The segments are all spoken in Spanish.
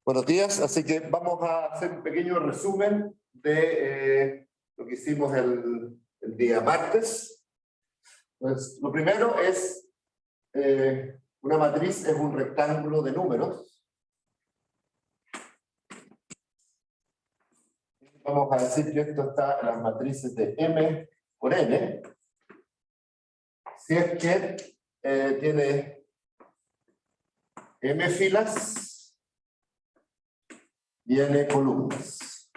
Buenos días, así que vamos a hacer un pequeño resumen de lo que hicimos el día martes. Pues, lo primero es, una matriz es un rectángulo de números. Vamos a decir que esto está en las matrices de M por N. Si es que tiene M filas y N columnas.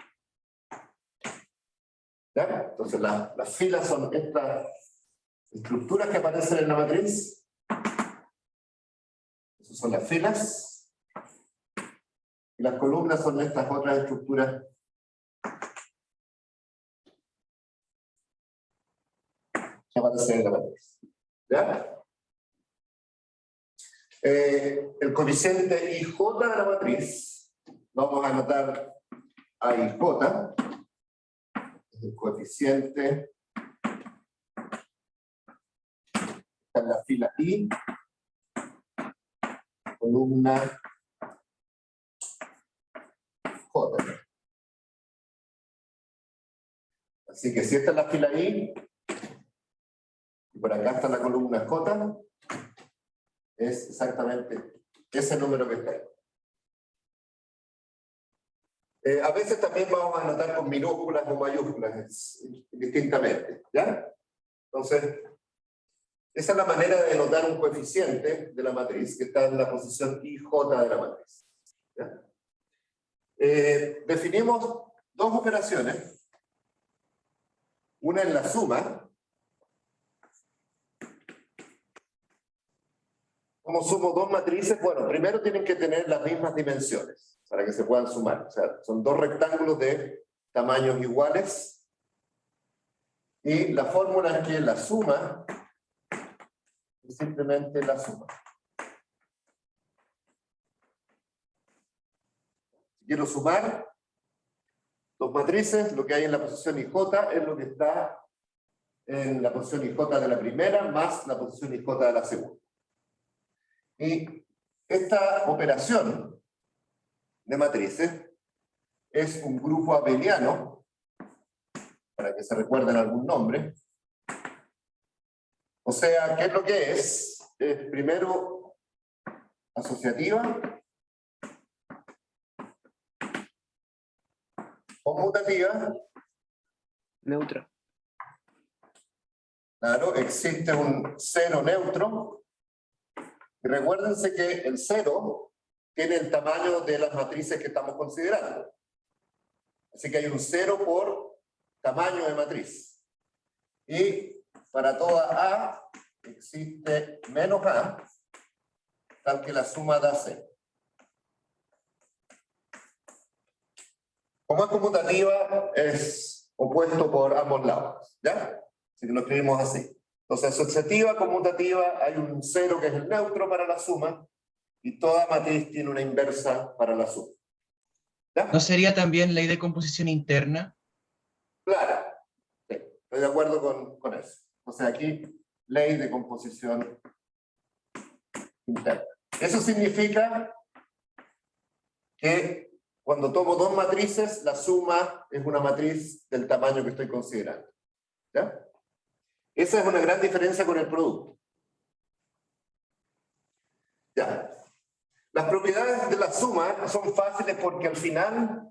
¿Ya? Entonces las filas son estas estructuras que aparecen en la matriz. Esas son las filas. Y las columnas son estas otras estructuras que aparecen en la matriz. ¿Ya? El coeficiente IJ de la matriz, vamos a anotar a IJ, es el coeficiente, está en la fila I, columna J. Así que si esta es la fila I, y por acá está la columna J, es exactamente ese número que está ahí. A veces también vamos a anotar con minúsculas o mayúsculas, distintamente, ¿ya? Entonces, esa es la manera de denotar un coeficiente de la matriz, que está en la posición IJ de la matriz, ¿ya? Definimos dos operaciones. Una es la suma. ¿Cómo sumo dos matrices? Bueno, primero tienen que tener las mismas dimensiones para que se puedan sumar. O sea, son dos rectángulos de tamaños iguales. Y la fórmula es que la suma es simplemente la suma. Si quiero sumar dos matrices, lo que hay en la posición IJ es lo que está en la posición IJ de la primera más la posición IJ de la segunda. Y esta operación de matrices es un grupo abeliano, para que se recuerden algún nombre. O sea, ¿qué es lo que es? Es primero asociativa, conmutativa. Neutra. Claro, existe un cero neutro. Y recuérdense que el cero tiene el tamaño de las matrices que estamos considerando. Así que hay un cero por tamaño de matriz. Y para toda A existe menos A, tal que la suma da cero. Como es conmutativa, es opuesto por ambos lados, ¿ya? Así que lo escribimos así. Entonces, asociativa, conmutativa, hay un cero que es el neutro para la suma, y toda matriz tiene una inversa para la suma. ¿Ya? ¿No sería también ley de composición interna? Claro, sí, estoy de acuerdo con eso. O sea, aquí, ley de composición interna. Eso significa que cuando tomo dos matrices, la suma es una matriz del tamaño que estoy considerando. ¿Ya? Esa es una gran diferencia con el producto. Ya. Las propiedades de la suma son fáciles porque al final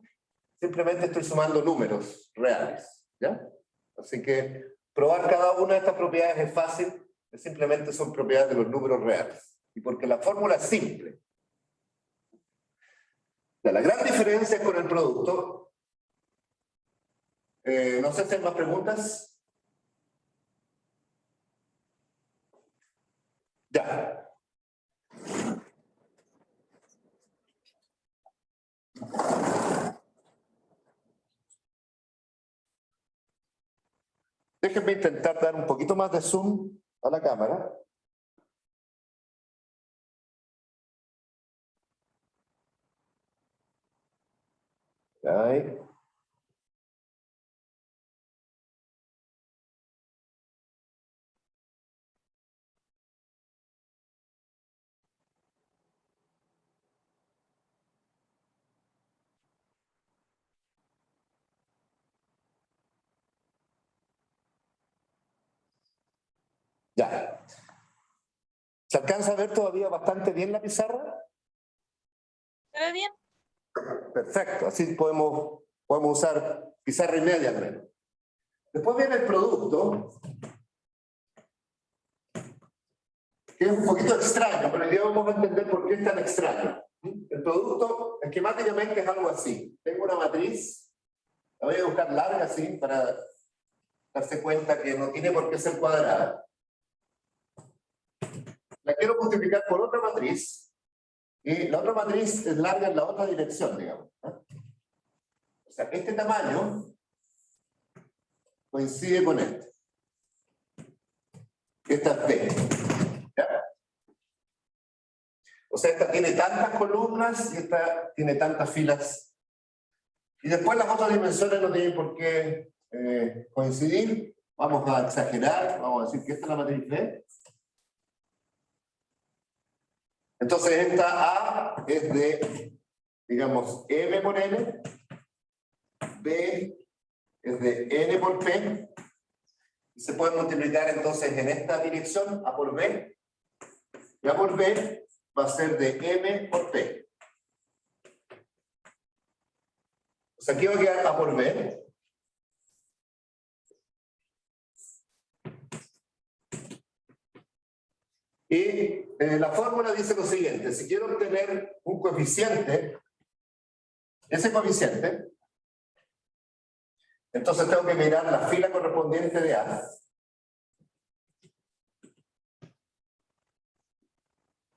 simplemente estoy sumando números reales. ¿Ya? Así que probar cada una de estas propiedades es fácil, simplemente son propiedades de los números reales. Y porque la fórmula es simple. Ya, la gran diferencia es con el producto. No sé si hay más preguntas. Ya. Déjenme intentar dar un poquito más de zoom a la cámara. Ahí. Ya. ¿Se alcanza a ver todavía bastante bien la pizarra? ¿Se ve bien? Perfecto, así podemos usar pizarra y media al menos. Después viene el producto, que es un poquito extraño, pero ya vamos a entender por qué es tan extraño. El producto esquemáticamente es algo así. Tengo una matriz, la voy a buscar larga así para darse cuenta que no tiene por qué ser cuadrada. La quiero multiplicar por otra matriz, y la otra matriz es larga en la otra dirección, digamos. O sea, este tamaño coincide con este. Esta es B. ¿Ya? O sea, esta tiene tantas columnas y esta tiene tantas filas. Y después las otras dimensiones no tienen por qué coincidir. Vamos a exagerar, vamos a decir que esta es la matriz B. Entonces esta A es de, digamos, M por N. B es de N por P. Y se puede multiplicar entonces en esta dirección, A por B. Y A por B va a ser de M por P. O sea, aquí va a quedar A por B. Y la fórmula dice lo siguiente: si quiero obtener un coeficiente, ese coeficiente, entonces tengo que mirar la fila correspondiente de A.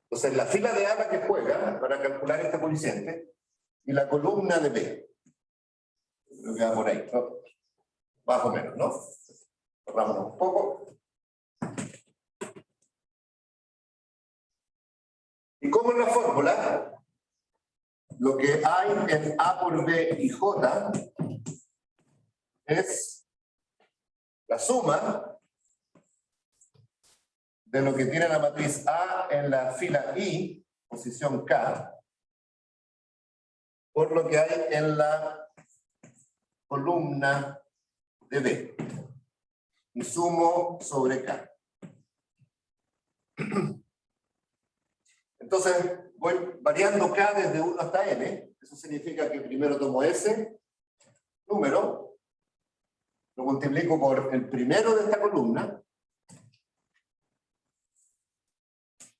Entonces la fila de A la que juega para calcular este coeficiente y la columna de B. Creo que va por ahí, ¿no? Más o menos, ¿no? Cerrámonos un poco. Y como en la fórmula, lo que hay en A por B y J es la suma de lo que tiene la matriz A en la fila I, posición K, por lo que hay en la columna de B. Y sumo sobre K. Entonces voy variando K desde 1 hasta N. Eso significa que primero tomo ese número, lo multiplico por el primero de esta columna.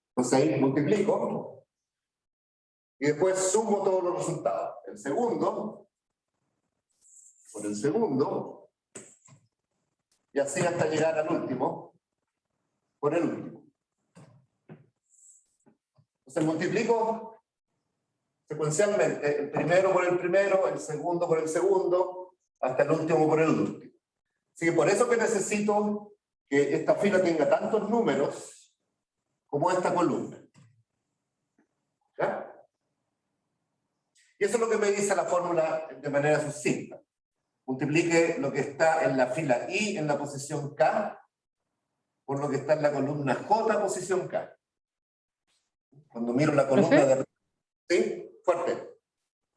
Entonces ahí multiplico. Y después sumo todos los resultados. El segundo, por el segundo, y así hasta llegar al último, por el último. Entonces multiplico secuencialmente el primero por el primero, el segundo por el segundo, hasta el último por el último. Así que por eso que necesito que esta fila tenga tantos números como esta columna. ¿Ya? Y eso es lo que me dice la fórmula de manera sucinta. Multiplique lo que está en la fila I en la posición K por lo que está en la columna J posición K. Cuando miro la columna de... ¿Sí? Fuerte.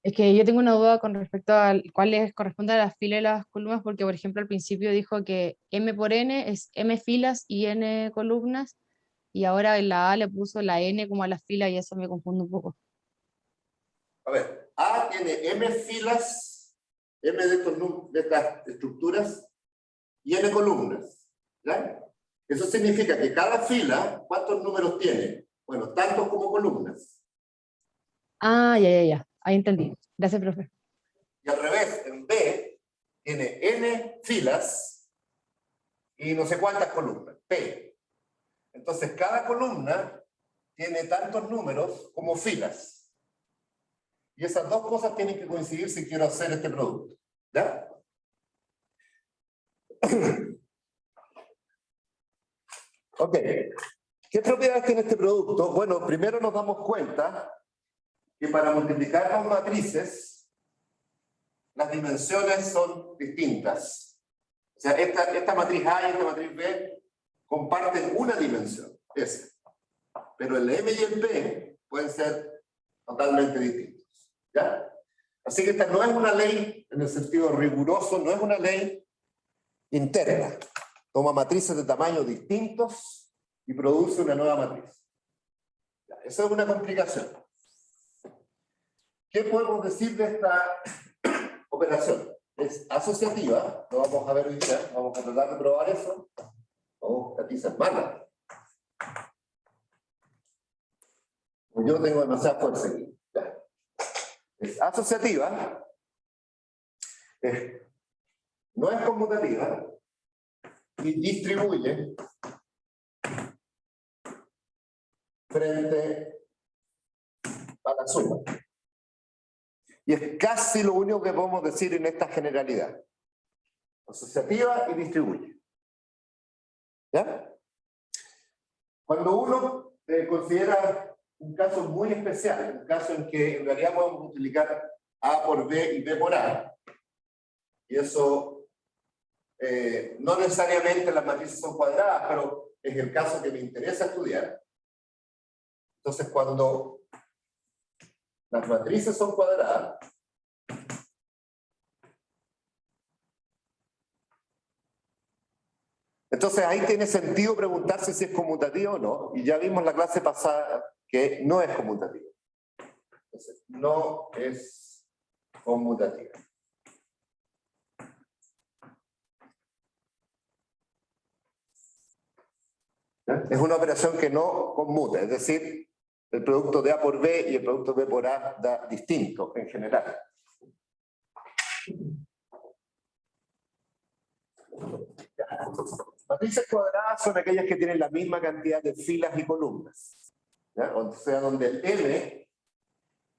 Es que yo tengo una duda con respecto a cuáles corresponden a las filas y las columnas, porque por ejemplo al principio dijo que M por N es M filas y N columnas, y ahora en la A le puso la N como a las filas y eso me confunde un poco. A ver, A tiene M filas, M de estas estructuras, y N columnas. ¿Ya? Eso significa que cada fila, ¿cuántos números tiene? Bueno, tantos como columnas. Ah, ya. Ahí entendí. Gracias, profe. Y al revés, en B tiene N filas y no sé cuántas columnas, P. Entonces cada columna tiene tantos números como filas. Y esas dos cosas tienen que coincidir si quiero hacer este producto. ¿Ya? Ok. ¿Qué propiedades tiene este producto? Bueno, primero nos damos cuenta que para multiplicar dos matrices, las dimensiones son distintas. O sea, esta matriz A y esta matriz B comparten una dimensión, S. Pero el M y el P pueden ser totalmente distintos. ¿Ya? Así que esta no es una ley, en el sentido riguroso, no es una ley interna. Toma matrices de tamaños distintos y produce una nueva matriz. Ya, eso es una complicación. ¿Qué podemos decir de esta operación? Es asociativa, lo vamos a ver hoy día, vamos a tratar de probar eso. Oh, Catiza es mala. Yo tengo demasiada fuerza aquí. Ya. Es asociativa, no es conmutativa y distribuye frente a la suma. Y es casi lo único que podemos decir en esta generalidad. Asociativa y distribuye. ¿Ya? Cuando uno considera un caso muy especial, un caso en que en realidad podemos multiplicar A por B y B por A, y eso no necesariamente las matrices son cuadradas, pero es el caso que me interesa estudiar. Entonces, cuando las matrices son cuadradas, entonces ahí tiene sentido preguntarse si es conmutativa o no, y ya vimos la clase pasada que no es conmutativa. Entonces, no es conmutativa. Es una operación que no conmuta, es decir, el producto de A por B y el producto B por A da distinto en general. Matrices cuadradas son aquellas que tienen la misma cantidad de filas y columnas. ¿Ya? O sea, donde el M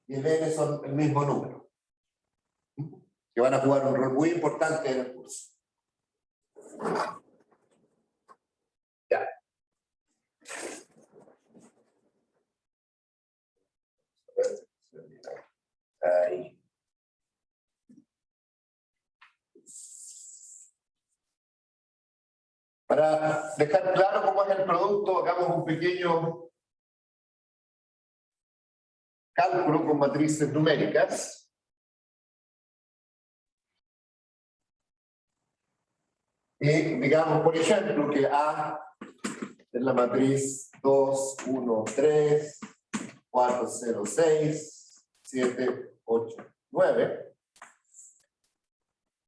y el N son el mismo número. Que van a jugar un rol muy importante en el curso. Ya. Ahí. Para dejar claro cómo es el producto, hagamos un pequeño cálculo con matrices numéricas. Y digamos, por ejemplo, que A es la matriz 2, 1, 3, 4, 0, 6, 7, 8, 9.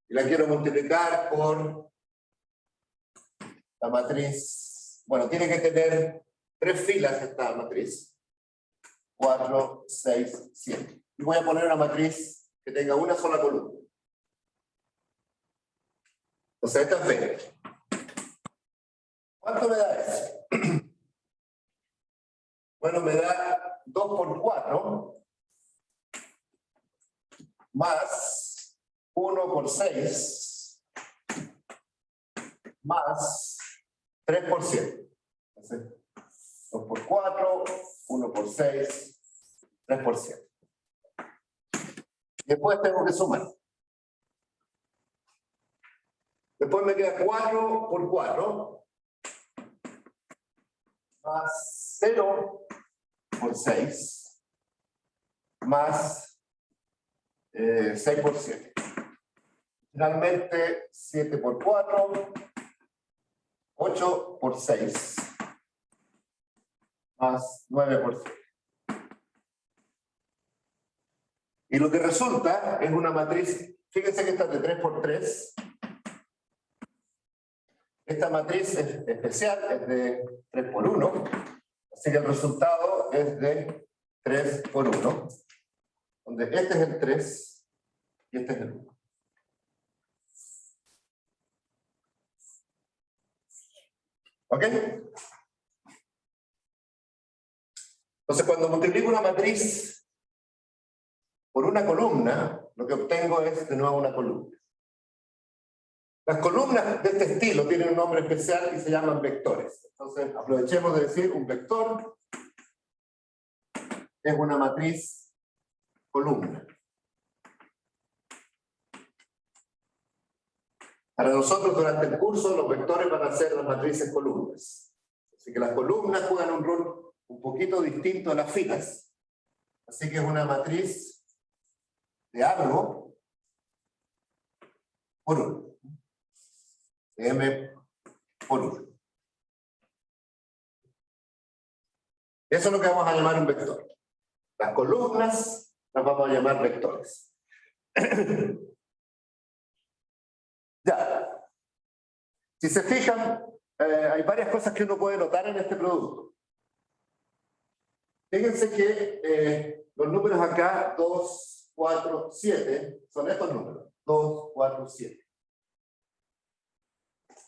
Y la quiero multiplicar por la matriz, bueno, tiene que tener 3 filas esta matriz. 4, 6, 7. Y voy a poner una matriz que tenga una sola columna. O sea, esta es B. ¿Cuánto me da eso? Bueno, me da 2 por 4 más 1 por 6 más 3 por 7. Entonces, 2 por 4, 1 por 6, 3 por 7. Después tengo que sumar. Después me queda 4 por 4 más 0 por 6 más 6 por 7. Finalmente 7 por 4, 8 por 6 más 9 por 7. Y lo que resulta es una matriz, fíjense que esta es de 3 por 3. Esta matriz es especial, es de 3 por 1. Así que el resultado es de 3 por 1. Donde este es el 3 y este es el 1. ¿Ok? Entonces, cuando multiplico una matriz por una columna, lo que obtengo es de nuevo una columna. Las columnas de este estilo tienen un nombre especial y se llaman vectores. Entonces, aprovechemos de decir un vector es una matriz columna. Para nosotros, durante el curso, los vectores van a ser las matrices columnas. Así que las columnas juegan un rol un poquito distinto a las filas. Así que es una matriz de algo por 1. M por 1. Eso es lo que vamos a llamar un vector. Las columnas las vamos a llamar vectores. Ya. Si se fijan, hay varias cosas que uno puede notar en este producto. Fíjense que los números acá, 2, 4, 7, son estos números. 2, 4, 7.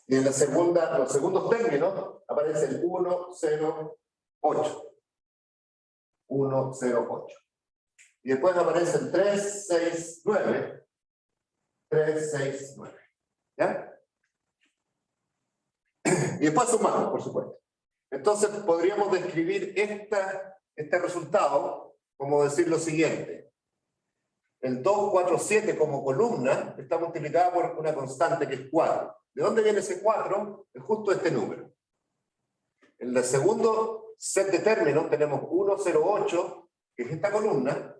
Y en la segunda, los segundos términos aparece el 1, 0, 8. 1, 0, 8. Y después aparece el 3, 6, 9. 3, 6, 9. ¿Ya? Y después sumamos, por supuesto. Entonces podríamos describir este resultado como decir lo siguiente. El 2, 4, 7 como columna está multiplicada por una constante que es 4. ¿De dónde viene ese 4? Es justo este número. En el segundo set de términos tenemos 1, 0, 8, que es esta columna,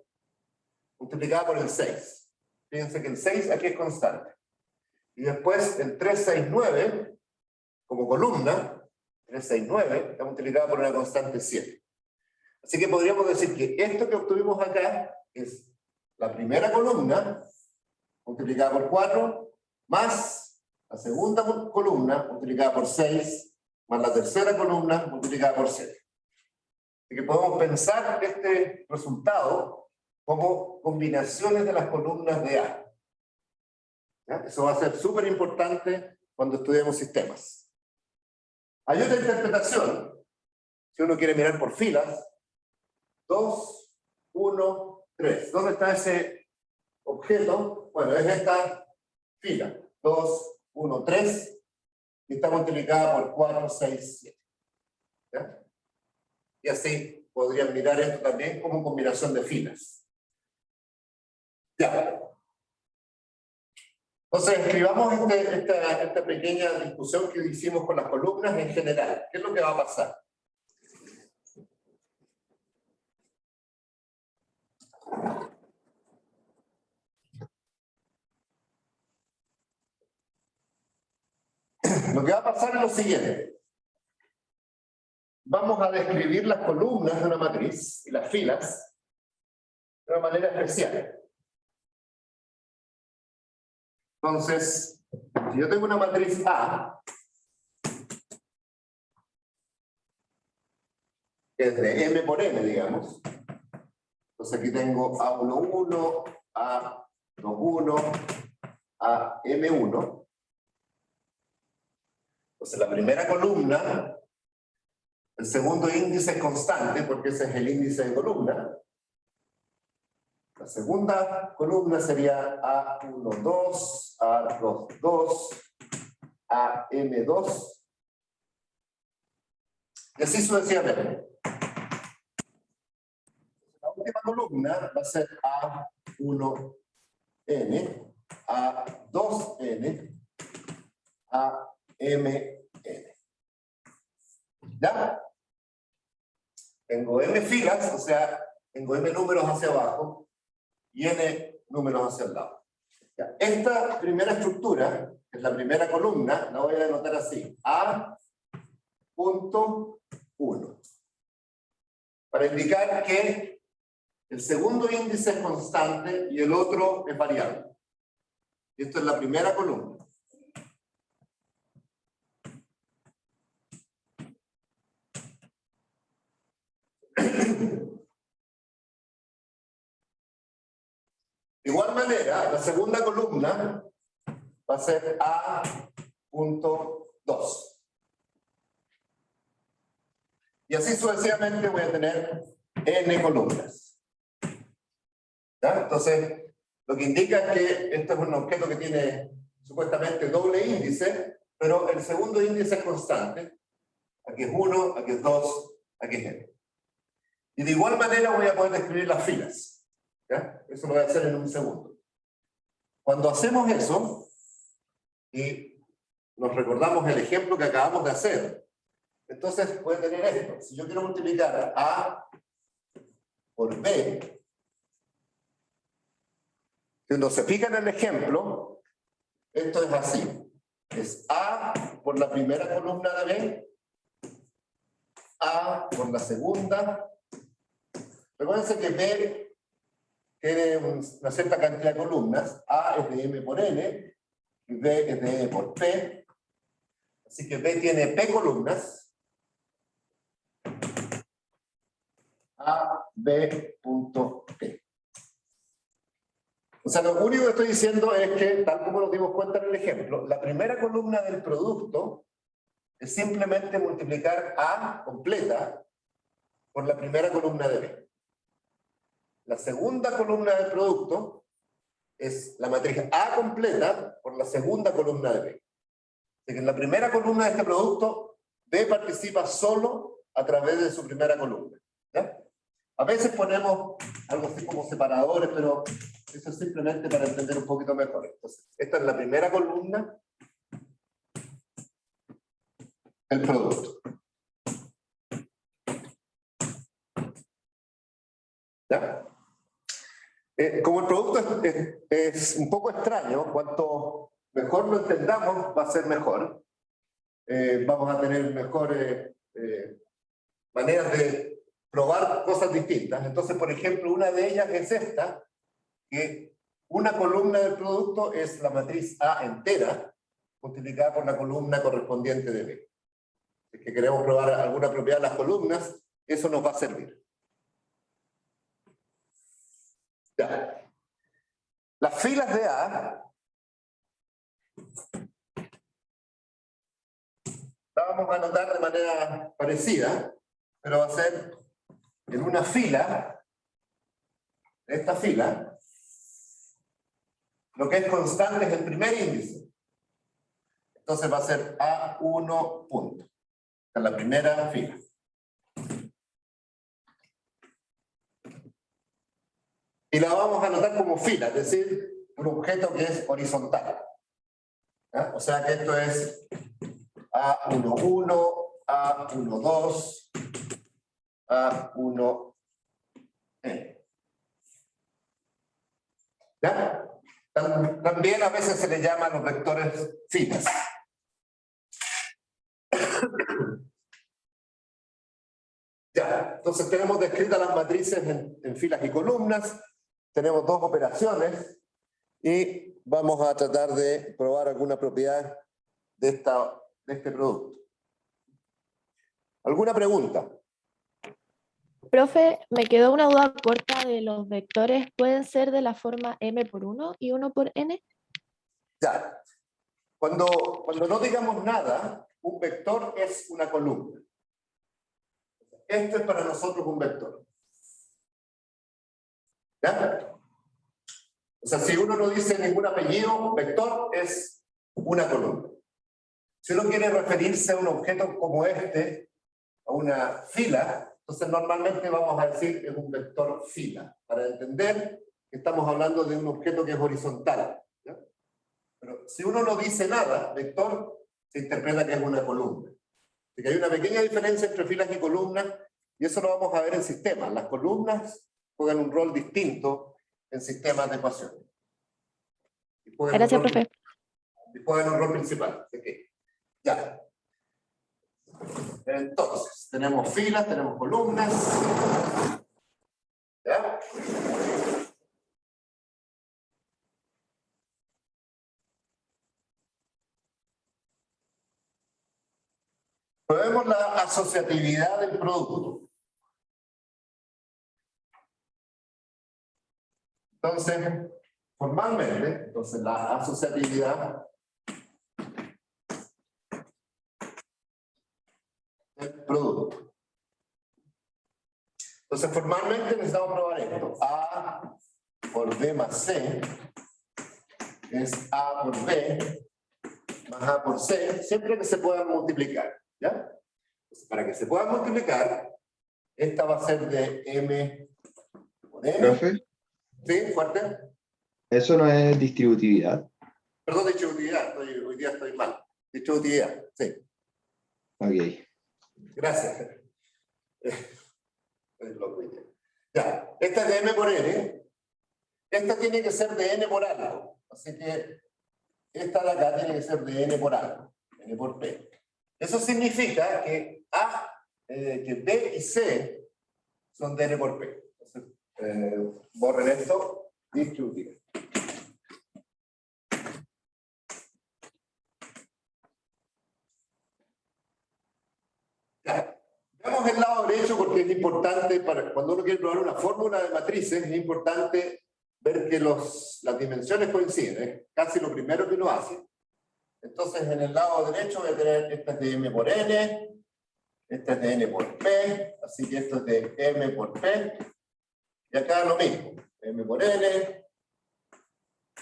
multiplicada por el 6. Fíjense que el 6 aquí es constante. Y después el 3, 6, 9, como columna, 3, 6, 9, está multiplicada por una constante 7. Así que podríamos decir que esto que obtuvimos acá es la primera columna, multiplicada por 4, más la segunda columna, multiplicada por 6, más la tercera columna, multiplicada por 7. Así que podemos pensar este resultado como combinaciones de las columnas de A. ¿Ya? Eso va a ser súper importante cuando estudiemos sistemas. Hay otra interpretación, si uno quiere mirar por filas. 2, 1, 3. ¿Dónde está ese objeto? Bueno, es esta fila. 2, 1, 3. Y está multiplicada por 4, 6, 7. ¿Ya? Y así podrían mirar esto también como combinación de filas. Ya. Entonces, escribamos esta pequeña discusión que hicimos con las columnas en general. ¿Qué es lo que va a pasar? Lo que va a pasar es lo siguiente. Vamos a describir las columnas de una matriz y las filas de una manera especial. Entonces, si yo tengo una matriz A, que es de M por N, digamos, entonces aquí tengo A11, A21, a M1. Entonces la primera columna, el segundo índice es constante porque ese es el índice de columna. La segunda columna sería A12, A22, AM2 y así sucesivamente. La última columna va a ser A1N, A2N, AMN. ¿Ya? Tengo M filas, o sea, tengo M números hacia abajo y N números hacia el lado. Ya. Esta primera estructura, que es la primera columna, la voy a denotar así, A.1, para indicar que el segundo índice es constante y el otro es variable. Esto es la primera columna. De igual manera, la segunda columna va a ser A.2. Y así sucesivamente voy a tener N columnas. ¿Ya? Entonces, lo que indica es que esto es un objeto que tiene supuestamente doble índice, pero el segundo índice es constante. Aquí es 1, aquí es 2, aquí es N. Y de igual manera voy a poder describir las filas. ¿Ya? Eso lo voy a hacer en un segundo. Cuando hacemos eso, y nos recordamos el ejemplo que acabamos de hacer, entonces voy a tener esto. Si yo quiero multiplicar A por B, cuando se fijan en el ejemplo, esto es así. Es A por la primera columna de B, A por la segunda. Recuerden que B tiene una cierta cantidad de columnas. A es de M por N y B es de N por P. Así que B tiene P columnas. A, B, punto P. O sea, lo único que estoy diciendo es que, tal como nos dimos cuenta en el ejemplo, la primera columna del producto es simplemente multiplicar A completa por la primera columna de B. La segunda columna del producto es la matriz A completa por la segunda columna de B. Así que en la primera columna de este producto, B participa solo a través de su primera columna. ¿Ya? A veces ponemos algo así como separadores, pero eso es simplemente para entender un poquito mejor. Entonces, esta es la primera columna del producto. ¿Ya? Como el producto es un poco extraño, cuanto mejor lo entendamos, va a ser mejor. Vamos a tener mejores maneras de probar cosas distintas. Entonces, por ejemplo, una de ellas es esta, que una columna del producto es la matriz A entera, multiplicada por la columna correspondiente de B. Si es que queremos probar alguna propiedad de las columnas, eso nos va a servir. Ya. Las filas de A la vamos a anotar de manera parecida, pero va a ser en una fila, esta fila, lo que es constante es el primer índice. Entonces va a ser A1 punto. En la primera fila. Y la vamos a anotar como fila, es decir, un objeto que es horizontal. ¿Ya? O sea que esto es A11, A12, A1N. ¿Ya? También a veces se le llaman los vectores filas. Ya, entonces tenemos descritas las matrices en filas y columnas, tenemos dos operaciones y vamos a tratar de probar alguna propiedad de este producto. ¿Alguna pregunta? Profe, me quedó una duda corta de los vectores. ¿Pueden ser de la forma m por 1 y 1 por n? Ya. Cuando no digamos nada, un vector es una columna. Este es para nosotros un vector. ¿Ya? O sea, si uno no dice ningún apellido, vector es una columna. Si uno quiere referirse a un objeto como este, a una fila, entonces normalmente vamos a decir que es un vector fila, para entender que estamos hablando de un objeto que es horizontal. ¿Ya? Pero si uno no dice nada, vector se interpreta que es una columna. Así que hay una pequeña diferencia entre filas y columnas, y eso lo vamos a ver en sistemas. Las columnas juegan un rol distinto en sistemas de ecuaciones. Gracias, profe. Y juegan un rol principal. Así que, ya. Entonces, tenemos filas, tenemos columnas. ¿Ya? Probemos la asociatividad del producto. Entonces, formalmente, la asociatividad del producto. Entonces, formalmente necesitamos probar esto. A por B más C es A por B más A por C, siempre que se puedan multiplicar. ¿Ya? Entonces, para que se puedan multiplicar, esta va a ser de M por N. ¿Profe? ¿Sí? ¿Fuerte? Eso no es distributividad. Perdón, distributividad. Hoy día estoy mal. Distributividad, sí. Ok. Gracias. Ya, esta es de M por N. Esta tiene que ser de N por algo. Así que esta de acá tiene que ser de N por algo. N por P. Eso significa que A que B y C son de N por P. Entonces, borren esto, distributiva. Veamos el lado derecho porque es importante, cuando uno quiere probar una fórmula de matrices, es importante ver que las dimensiones coinciden, es casi lo primero que uno hace. Entonces en el lado derecho voy a tener, esta es de M por N, esta es de N por P, así que esto es de M por P, y acá lo mismo, M por N,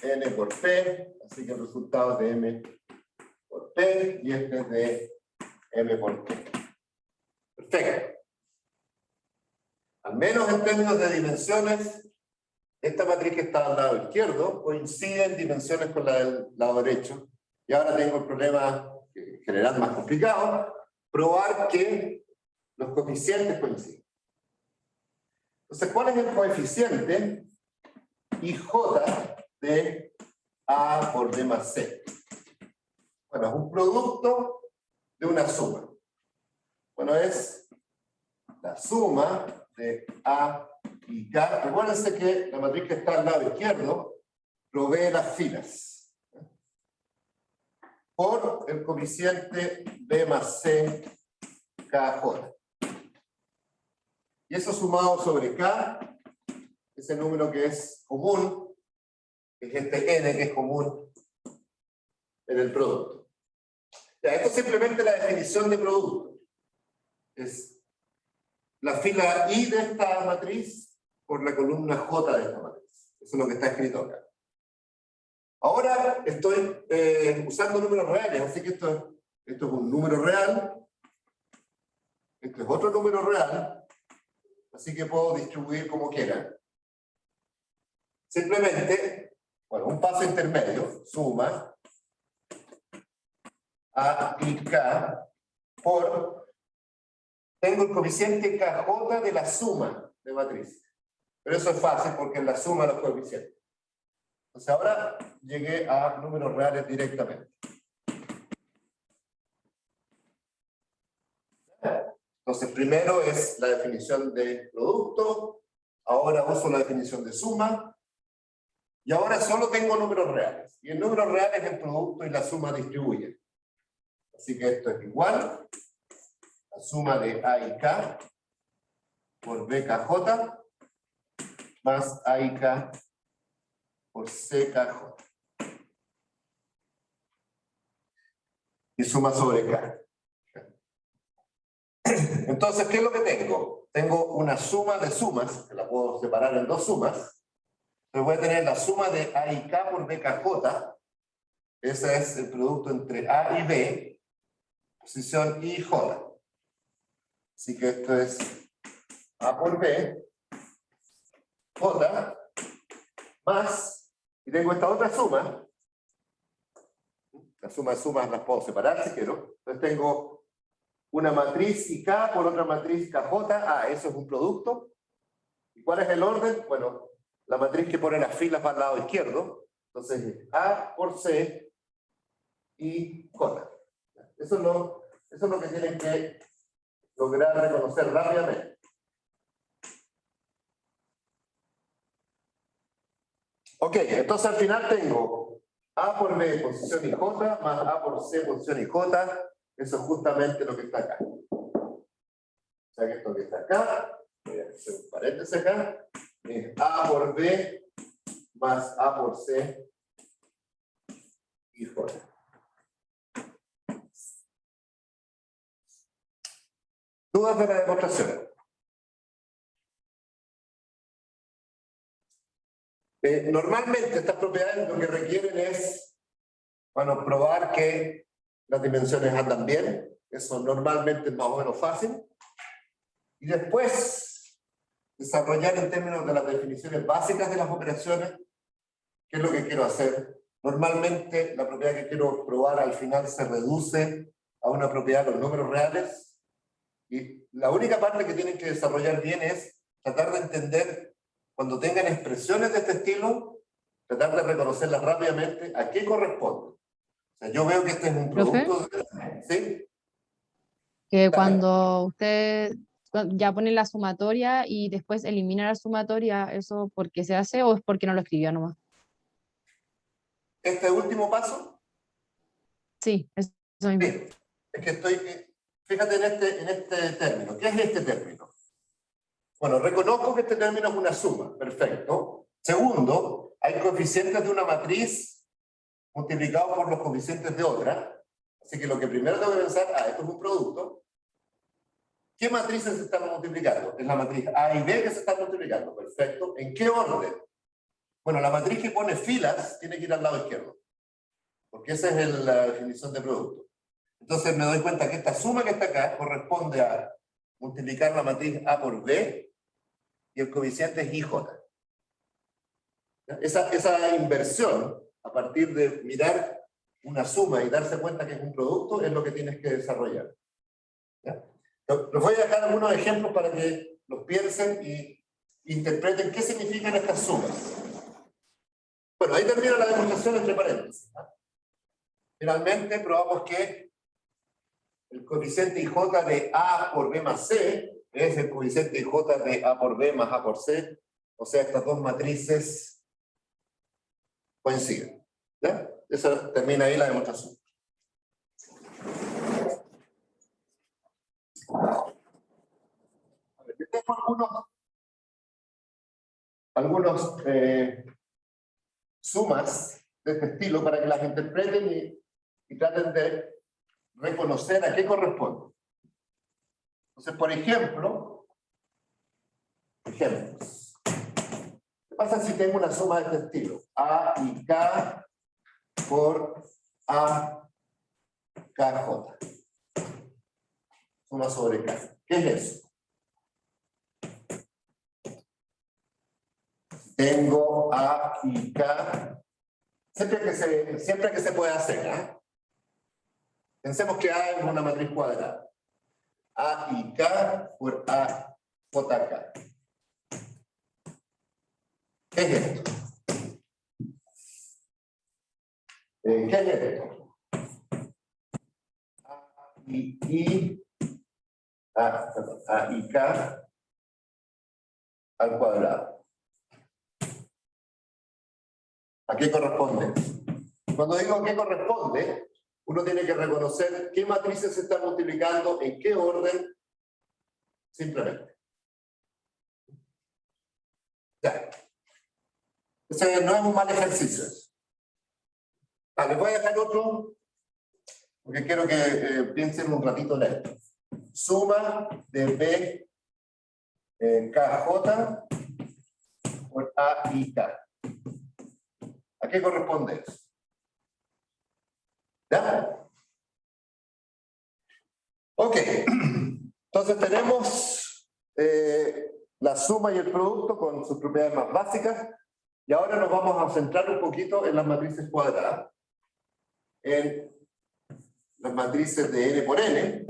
N por P, así que el resultado es de M por P, y este es de M por P. Perfecto. Al menos en términos de dimensiones, esta matriz que está al lado izquierdo coincide en dimensiones con la del lado derecho. Y ahora tengo el problema, en general más complicado, probar que los coeficientes coinciden. Entonces, ¿cuál es el coeficiente IJ de A por B más C? Bueno, es un producto de una suma. Bueno, es la suma de A y K. Recuérdense que la matriz que está al lado izquierdo provee las filas por el coeficiente B más C KJ. Y eso sumado sobre K, ese número que es común, es este N que es común en el producto. Ya, esto es simplemente la definición de producto. Es la fila I de esta matriz por la columna J de esta matriz. Eso es lo que está escrito acá. Ahora estoy usando números reales, así que esto es un número real, esto es otro número real, así que puedo distribuir como quiera. Simplemente, bueno, un paso intermedio, suma A y K por... Tengo el coeficiente KJ de la suma de matrices. Pero eso es fácil porque es la suma de los coeficientes. Entonces ahora llegué a números reales directamente. Entonces primero es la definición de producto. Ahora uso la definición de suma. Y ahora solo tengo números reales. Y en números reales el producto y la suma distribuyen. Así que esto es igual. La suma de A y K por BKJ más A y K por CKJ. Y suma sobre K. Entonces, ¿qué es lo que tengo? Tengo una suma de sumas, que la puedo separar en dos sumas. Entonces voy a tener la suma de A y K por BKJ. Ese es el producto entre A y B, posición I y J. Así que esto es A por B, J, más, y tengo esta otra suma. La suma de sumas las puedo separar si quiero. Entonces tengo una matriz IK por otra matriz KJ. Ah, eso es un producto. ¿Y cuál es el orden? Bueno, la matriz que pone las filas va al lado izquierdo. Entonces, A por C y J. Eso es lo que tienen que lograr reconocer rápidamente. Ok, entonces al final tengo A por B posición IJ más A por C posición IJ. Eso es justamente lo que está acá. O sea que esto que está acá, voy a hacer un paréntesis acá, es A por B más A por C y J. ¿Dudas de la demostración? Normalmente estas propiedades lo que requieren es, bueno, probar que las dimensiones andan bien. Eso normalmente es más o menos fácil. Y después desarrollar en términos de las definiciones básicas de las operaciones qué es lo que quiero hacer. Normalmente la propiedad que quiero probar al final se reduce a una propiedad de los números reales. Y la única parte que tienen que desarrollar bien es tratar de entender, cuando tengan expresiones de este estilo, tratar de reconocerlas rápidamente a qué corresponde. O sea, yo veo que este es un producto... ¿Sí? Que cuando usted ya pone la sumatoria y después elimina la sumatoria, ¿eso por qué se hace o es porque no lo escribió nomás? Este último paso, Sí, eso mismo. sí, es que estoy, fíjate en este término. ¿Qué es este término? Bueno, reconozco que este término es una suma, perfecto. Segundo, hay coeficientes de una matriz multiplicados por los coeficientes de otra. Así que lo que primero tengo que pensar, esto es un producto. ¿Qué matrices se están multiplicando? Es la matriz A y B que se están multiplicando, perfecto. ¿En qué orden? Bueno, la matriz que pone filas tiene que ir al lado izquierdo, porque esa es la definición de producto. Entonces me doy cuenta que esta suma que está acá corresponde a multiplicar la matriz A por B y el coeficiente es IJ. Esa inversión, a partir de mirar una suma y darse cuenta que es un producto, es lo que tienes que desarrollar. ¿Ya? Les voy a dejar algunos ejemplos para que los piensen y interpreten qué significan estas sumas. Bueno, ahí termina la demostración entre paréntesis. Finalmente, probamos que el coeficiente IJ de A por B más C es el coeficiente IJ de A por B más A por C. O sea, estas dos matrices coinciden. ¿Ya? Eso termina ahí la demostración. A ver, yo tengo algunos sumas de este estilo para que las interpreten y traten de reconocer a qué corresponde. Entonces, por ejemplo, ejemplos. ¿Qué pasa si tengo una suma de este estilo? A y K por A, KJ. Suma sobre K. ¿Qué es eso? Tengo A y K. Siempre que se puede hacer, ¿eh? Pensemos que A es una matriz cuadrada. A y K por A, JK. ¿Qué es esto? ¿Qué es esto? A y K al cuadrado. ¿A qué corresponde? Cuando digo qué corresponde, uno tiene que reconocer qué matrices se están multiplicando, en qué orden, simplemente. Ya. Ese no es un mal ejercicio. Les voy a dejar otro, porque quiero que piensen un ratito en esto. Suma de B KJ por A y K. ¿A qué corresponde eso? ¿Ya? Ok. Entonces tenemos la suma y el producto con sus propiedades más básicas. Y ahora nos vamos a centrar un poquito en las matrices cuadradas. En las matrices de n por n.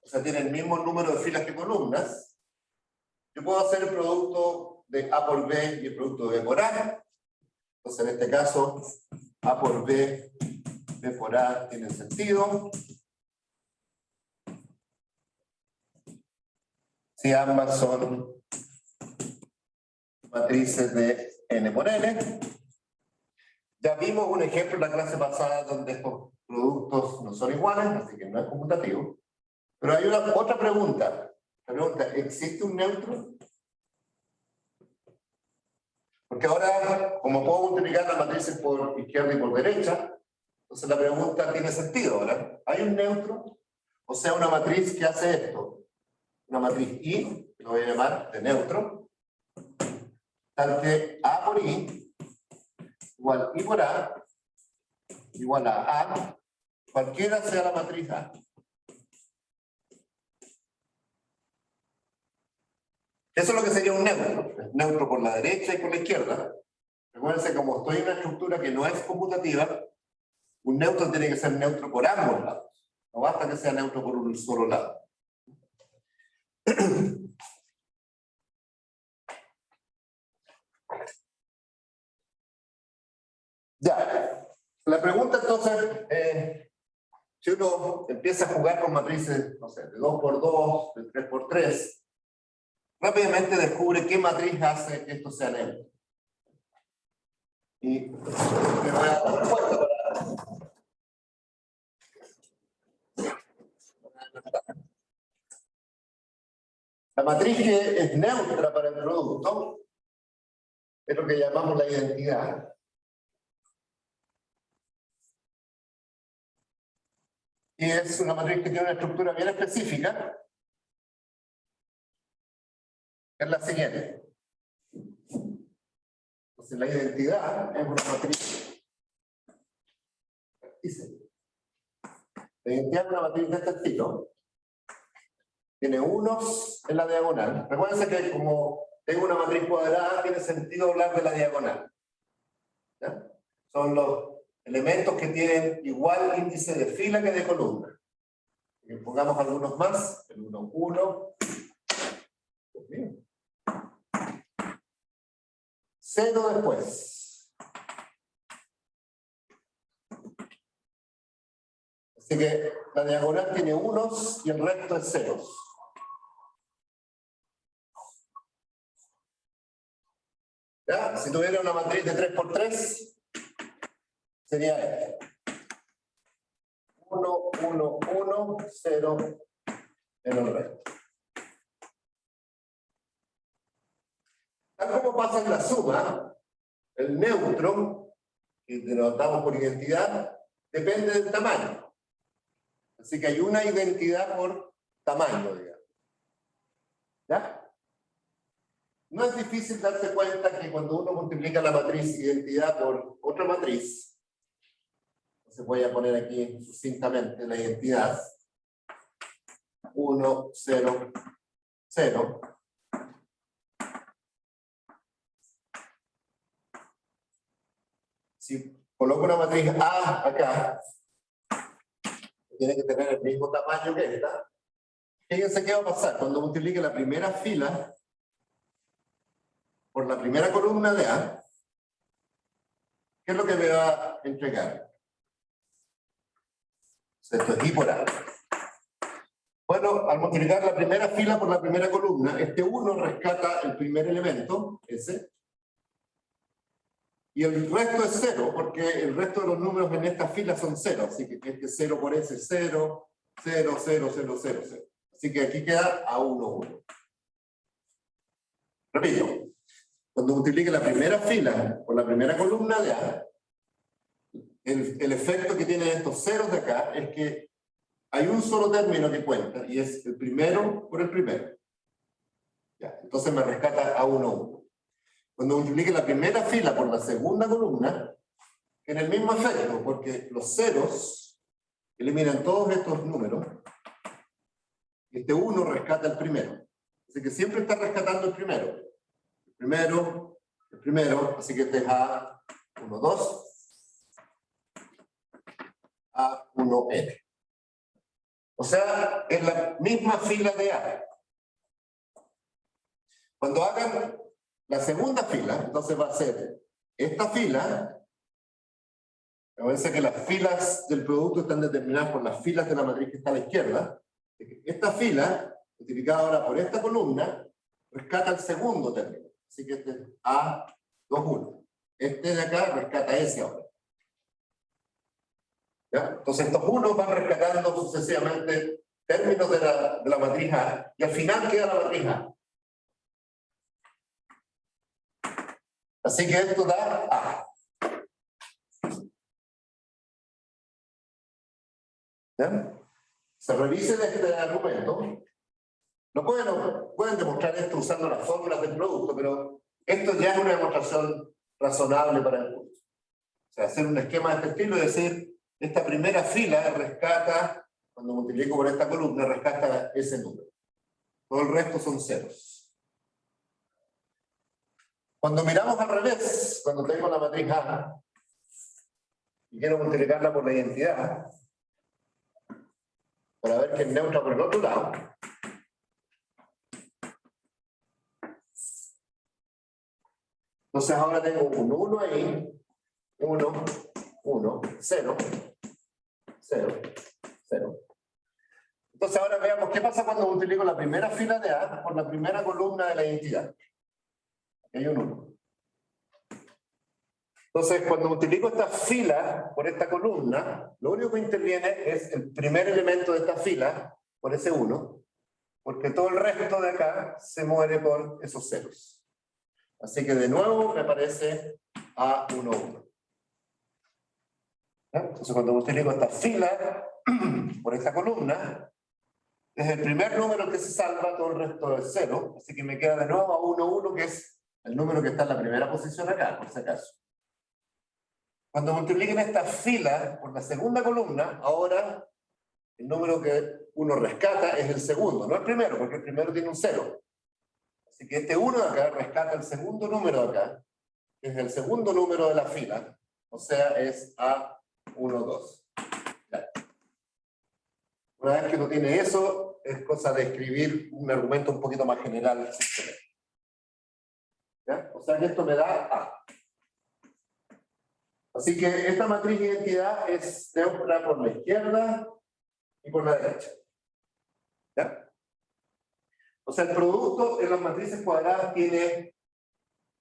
O sea, tienen el mismo número de filas que columnas. Yo puedo hacer el producto de A por B y el producto de B por A. Entonces, en este caso, A por B, B por A tienen sentido. Si ambas son matrices de n por n. Ya vimos un ejemplo en la clase pasada donde estos productos no son iguales, así que no es conmutativo. Pero hay otra pregunta. La pregunta, ¿existe un neutro? Porque ahora, como puedo multiplicar las matrices por izquierda y por derecha, entonces la pregunta tiene sentido, ¿verdad? ¿Hay un neutro? O sea, una matriz que hace esto. Una matriz I, que lo voy a llamar de neutro, tal que A por I igual I por A igual a A, cualquiera sea la matriz A. Eso es lo que sería un neutro. Neutro por la derecha y por la izquierda. Recuérdense, como estoy en una estructura que no es conmutativa, un neutro tiene que ser neutro por ambos lados. No basta que sea neutro por un solo lado. Ya. La pregunta entonces, Si uno empieza a jugar con matrices, no sé, de 2 por 2, de 3 por 3, rápidamente descubre qué matriz hace que esto sea neutro. Y le voy a dar la respuesta para... La matriz que es neutra para el producto es lo que llamamos la identidad. Y es una matriz que tiene una estructura bien específica. Es la siguiente. Entonces la identidad es una matriz. Dice. La identidad es una matriz de este estilo. Tiene unos en la diagonal. Recuerden que como tengo una matriz cuadrada, tiene sentido hablar de la diagonal. ¿Ya? Son los elementos que tienen igual índice de fila que de columna. Y pongamos algunos más. El 1, 1. 0 después. Así que la diagonal tiene unos y el resto es ceros. ¿Ya? Si tuviera una matriz de 3 por 3, sería esta. 1, 1, 1, 0 en el resto. Tal como pasa en la suma, el neutro, que denotamos por identidad, depende del tamaño. Así que hay una identidad por tamaño, digamos. ¿Ya? No es difícil darse cuenta que cuando uno multiplica la matriz identidad por otra matriz, entonces voy a poner aquí sucintamente la identidad 1, 0, 0. Si coloco una matriz A acá, tiene que tener el mismo tamaño que esta. Fíjense qué va a pasar cuando multiplique la primera fila por la primera columna de A. ¿Qué es lo que me va a entregar? Esto es I por A. Bueno, al multiplicar la primera fila por la primera columna, este 1 rescata el primer elemento, ese, y el resto es 0, porque el resto de los números en esta fila son 0, así que este 0 por ese es 0, 0, 0, 0, 0, 0. Así que aquí queda A1, 1. Repito, cuando multiplique la primera fila por la primera columna de A, el efecto que tienen estos ceros de acá es que hay un solo término que cuenta, y es el primero por el primero. Ya, entonces me rescata A1, 1. Cuando multiplique la primera fila por la segunda columna, tiene el mismo efecto, porque los ceros eliminan todos estos números, y este 1 rescata el primero. Así que siempre está rescatando el primero. El primero, así que este es A1, 2, A1N. O sea, es la misma fila de A. Cuando hagan la segunda fila, entonces va a ser esta fila. Acuérdense que las filas del producto están determinadas por las filas de la matriz que está a la izquierda. Esta fila, multiplicada ahora por esta columna, rescata el segundo término. Así que este es A2, 1. Este de acá rescata ese ahora. ¿Ya? Entonces estos unos van rescatando sucesivamente términos de la matriz A, y al final queda la matriz A. Así que esto da A. ¿Ya? Se revisen este argumento. No pueden demostrar esto usando las fórmulas del producto, pero esto ya es una demostración razonable para el curso. O sea, hacer un esquema de este estilo y decir, esta primera fila rescata, cuando multiplico por esta columna, rescata ese número. Todo el resto son ceros. Cuando miramos al revés, cuando tengo la matriz A, y quiero multiplicarla por la identidad, para ver que es neutra por el otro lado, entonces ahora tengo un 1 ahí, 1, 1, 0, 0. 0. Entonces ahora veamos qué pasa cuando multiplico la primera fila de A por la primera columna de la identidad. Aquí hay un 1. Entonces, cuando multiplico esta fila por esta columna, lo único que interviene es el primer elemento de esta fila por ese 1, porque todo el resto de acá se muere por esos ceros. Así que de nuevo me aparece A1, 1. Entonces, cuando multiplico esta fila por esta columna, es el primer número que se salva, todo el resto es 0, así que me queda de nuevo A1, 1, que es el número que está en la primera posición acá, por si acaso. Cuando multipliquen esta fila por la segunda columna, ahora el número que uno rescata es el segundo, no el primero, porque el primero tiene un 0. Así que este 1 de acá rescata el segundo número de acá, que es el segundo número de la fila, o sea, es A1, 2. Ya. Una vez que uno tiene eso, es cosa de escribir un argumento un poquito más general. ¿Ya? O sea que esto me da A. Así que esta matriz de identidad es neutra por la izquierda y por la derecha. ¿Ya? O sea, el producto en las matrices cuadradas tiene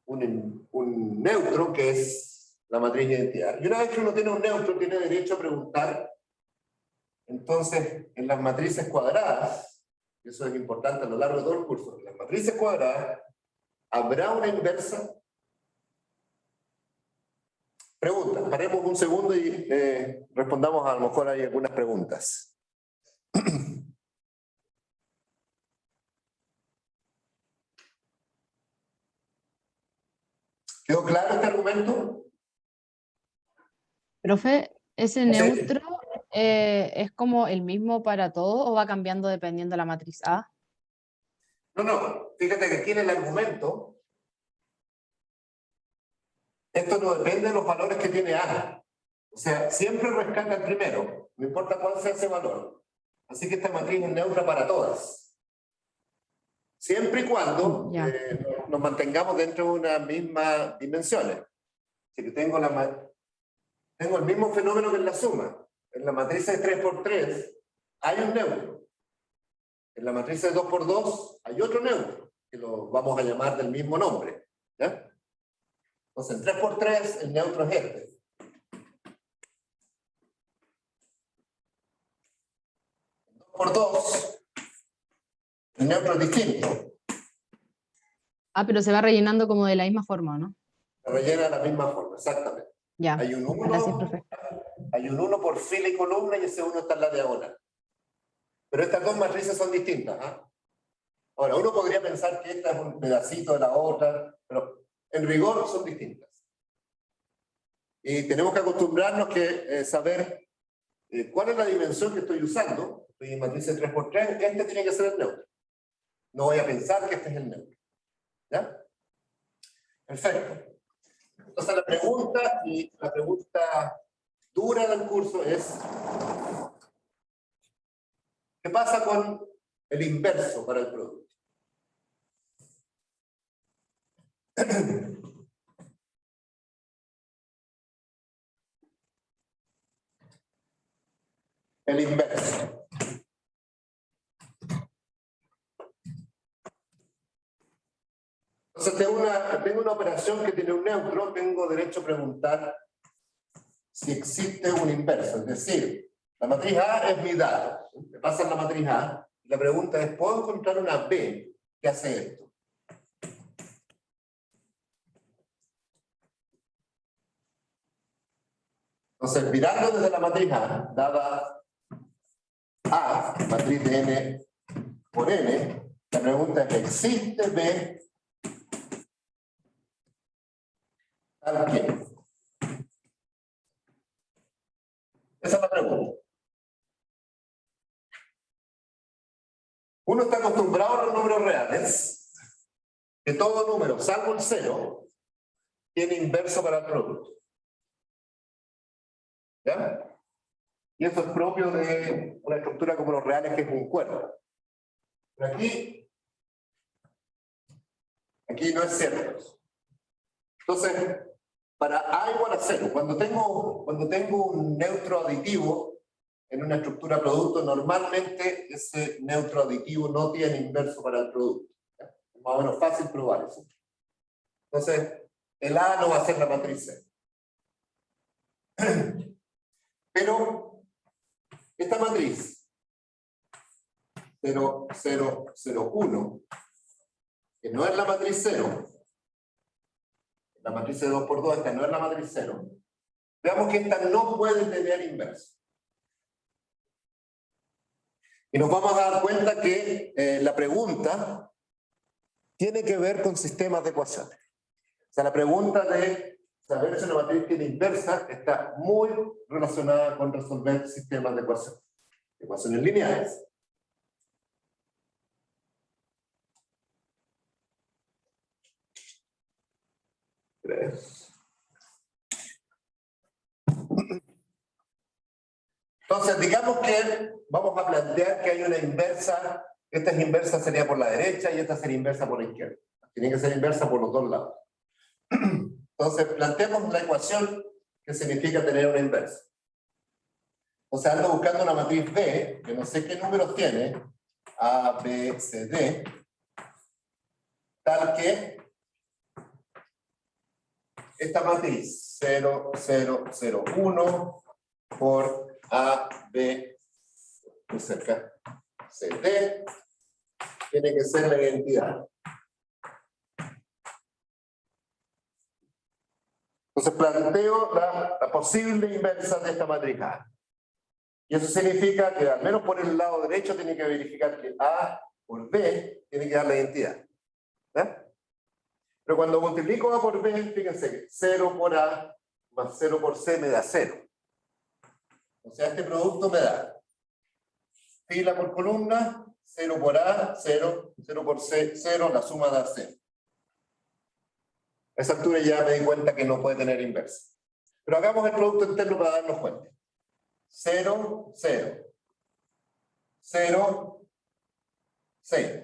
un neutro que es la matriz de identidad. Y una vez que uno tiene un neutro, tiene derecho a preguntar. Entonces, en las matrices cuadradas, y eso es importante a lo largo de todo el curso, en las matrices cuadradas, ¿habrá una inversa? Pregunta, paremos un segundo y respondamos a lo mejor hay algunas preguntas. ¿Quedó claro este argumento? Profe, ¿ese Sí. neutro es como el mismo para todo o va cambiando dependiendo de la matriz A? No, fíjate que aquí en el argumento, esto no depende de los valores que tiene A. O sea, siempre rescata el primero, no importa cuál sea ese valor. Así que esta matriz es neutra para todas. Siempre y cuando Ya. nos mantengamos dentro de unas mismas dimensiones. Así que tengo el mismo fenómeno que en la suma. En la matriz de 3×3 hay un neutro. En la matriz de 2×2 hay otro neutro, que lo vamos a llamar del mismo nombre. ¿Ya? Entonces, en 3×3 el neutro es este. En 2×2 el neutro es distinto. Ah, pero se va rellenando como de la misma forma, ¿no? Se rellena de la misma forma, exactamente. Ya. Hay un 1, Gracias, profe. hay un 1 por fila y columna y ese 1 está en la diagonal. Pero estas dos matrices son distintas. ¿Ah? Ahora, uno podría pensar que esta es un pedacito de la otra, pero en rigor son distintas. Y tenemos que acostumbrarnos que saber cuál es la dimensión que estoy usando. Estoy en matrices 3×3, este tiene que ser el neutro. No voy a pensar que este es el neutro. ¿Ya? Perfecto. Entonces la pregunta dura del curso es ¿qué pasa con el inverso para el producto? El inverso. Entonces tengo una operación que tiene un neutro, tengo derecho a preguntar si existe un inverso. Es decir, la matriz A es mi dato. Me pasan la matriz A y la pregunta es, ¿puedo encontrar una B que hace esto? Entonces, mirando desde la matriz A, dada A, matriz de N por N, la pregunta es, ¿existe B tal que? Esa es la pregunta. Uno está acostumbrado a los números reales, que todo número, salvo el 0, tiene inverso para el producto. ¿Ya? Y eso es propio de una estructura como los reales, que es un cuerpo. Pero aquí no es cierto. Entonces, para A igual a 0, cuando tengo un neutro aditivo en una estructura producto, normalmente ese neutro aditivo no tiene inverso para el producto. Es más o menos fácil probar eso. Entonces, el A no va a ser la matriz C. Pero esta matriz 0, 0, 0, 1, que no es la matriz 0, la matriz de 2 por 2, esta no es la matriz 0. Veamos que esta no puede tener inverso. Y nos vamos a dar cuenta que la pregunta tiene que ver con sistemas de ecuaciones. O sea, la pregunta de saber si una matriz tiene inversa está muy relacionada con resolver sistemas de ecuaciones lineales. Entonces, digamos que vamos a plantear que hay una inversa. Esta es inversa, sería por la derecha, y esta sería inversa por la izquierda. Tiene que ser inversa por los dos lados. Entonces, planteemos la ecuación que significa tener una inversa. O sea, ando buscando una matriz B, que no sé qué números tiene, A, B, C, D, tal que esta matriz 0, 0, 0, 1 por A, B, muy cerca, C, D, tiene que ser la identidad. Entonces planteo la posible inversa de esta matriz A. Y eso significa que al menos por el lado derecho tiene que verificar que A por B tiene que dar la identidad. ¿Eh? Pero cuando multiplico A por B, fíjense que 0 por A más 0 por C me da 0. O sea, este producto me da fila por columna, 0 por A, 0, 0 por C, 0, la suma da 0. A esa altura ya me di cuenta que no puede tener inversa. Pero hagamos el producto interno para darnos cuenta. 0, 0. 0, 6.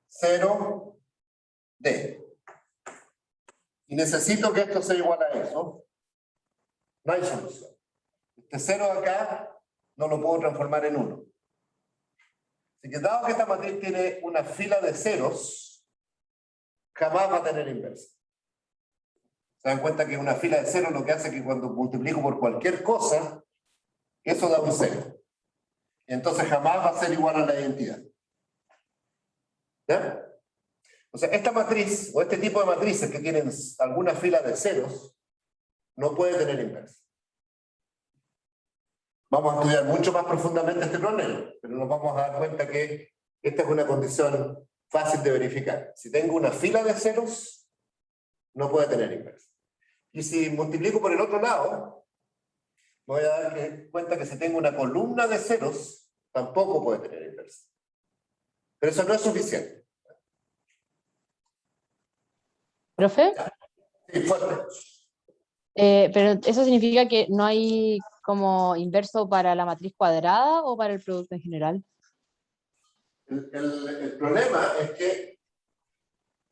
0, D. Y necesito que esto sea igual a eso. No hay solución. Este 0 de acá no lo puedo transformar en 1. Así que dado que esta matriz tiene una fila de ceros, jamás va a tener inversa. Se dan cuenta que una fila de ceros lo que hace es que cuando multiplico por cualquier cosa, eso da un 0. Y entonces jamás va a ser igual a la identidad. ¿Ya? O sea, esta matriz, o este tipo de matrices que tienen alguna fila de ceros, no puede tener inversa. Vamos a estudiar mucho más profundamente este problema, pero nos vamos a dar cuenta que esta es una condición fácil de verificar. Si tengo una fila de ceros, no puede tener inversa. Y si multiplico por el otro lado, me voy a dar cuenta que si tengo una columna de ceros, tampoco puede tener inversa. Pero eso no es suficiente. ¿Profe? Sí, fuerte. Pero eso significa que no hay como inverso para la matriz cuadrada o para el producto en general. El problema es que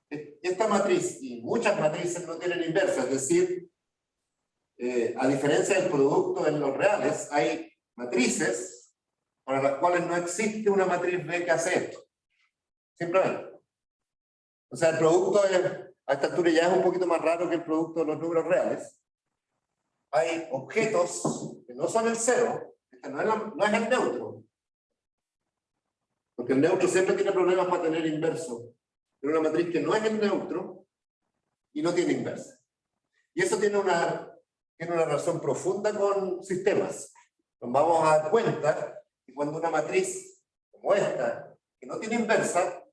esta matriz y muchas matrices no tienen inversa, es decir, a diferencia del producto en los reales, hay matrices para las cuales no existe una matriz B que hace esto. Simplemente. O sea, el producto a esta altura ya es un poquito más raro que el producto de los números reales. Hay objetos que no son el cero, este no es el neutro. Porque el neutro siempre tiene problemas para tener inverso. Pero una matriz que no es el neutro y no tiene inversa. Y eso tiene una razón profunda con sistemas. Nos vamos a dar cuenta que cuando una matriz como esta, que no tiene inversa,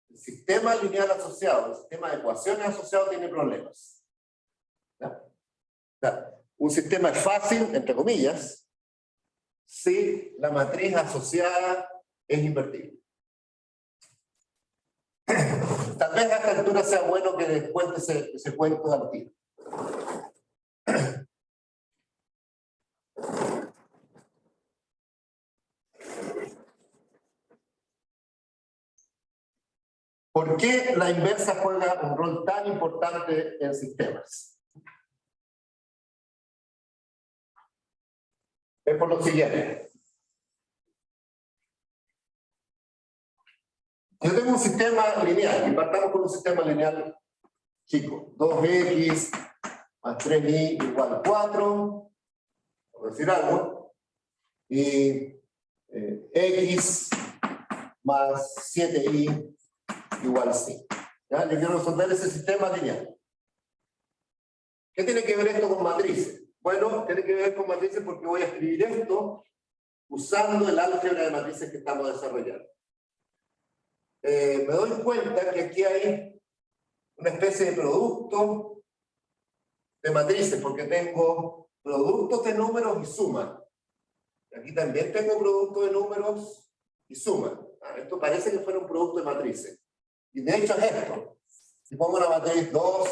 el sistema lineal asociado, el sistema de ecuaciones asociado tiene problemas. ¿Ya? O sea, un sistema es fácil, entre comillas, si la matriz asociada es invertible. Tal vez a esta altura sea bueno que les cuente ese cuento al tiro. ¿Por qué la inversa juega un rol tan importante en sistemas? es por lo siguiente. Yo tengo un sistema lineal, y partamos con un sistema lineal chico. 2x más 3y igual 4, por decir algo, y x más 7y igual 5. ¿Ya? Yo quiero resolver ese sistema lineal. ¿Qué tiene que ver esto con matrices? Bueno, tiene que ver con matrices porque voy a escribir esto usando el álgebra de matrices que estamos desarrollando. Me doy cuenta que aquí hay una especie de producto de matrices, porque tengo productos de números y sumas. Aquí también tengo productos de números y sumas. Esto parece que fuera un producto de matrices. Y de hecho es esto. Si pongo una matriz 2,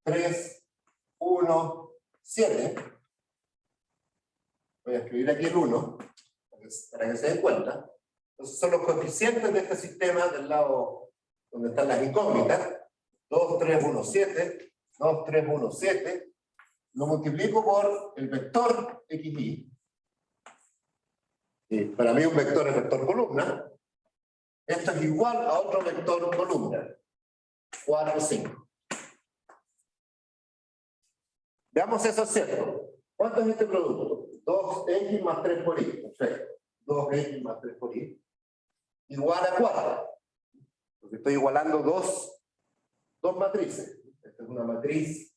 3, 1, 7, voy a escribir aquí el 1, para que se den cuenta. Entonces son los coeficientes de este sistema del lado donde están las incógnitas. 2, 3, 1, 7, 2, 3, 1, 7. Lo multiplico por el vector xy. Y para mí un vector es vector columna. Esto es igual a otro vector columna. 4, 5. Veamos eso es cierto. ¿Cuánto es este producto? 2x más 3 por y. Perfecto. 2x más 3 por y. Igual a 4. Porque estoy igualando dos matrices. Esta es una matriz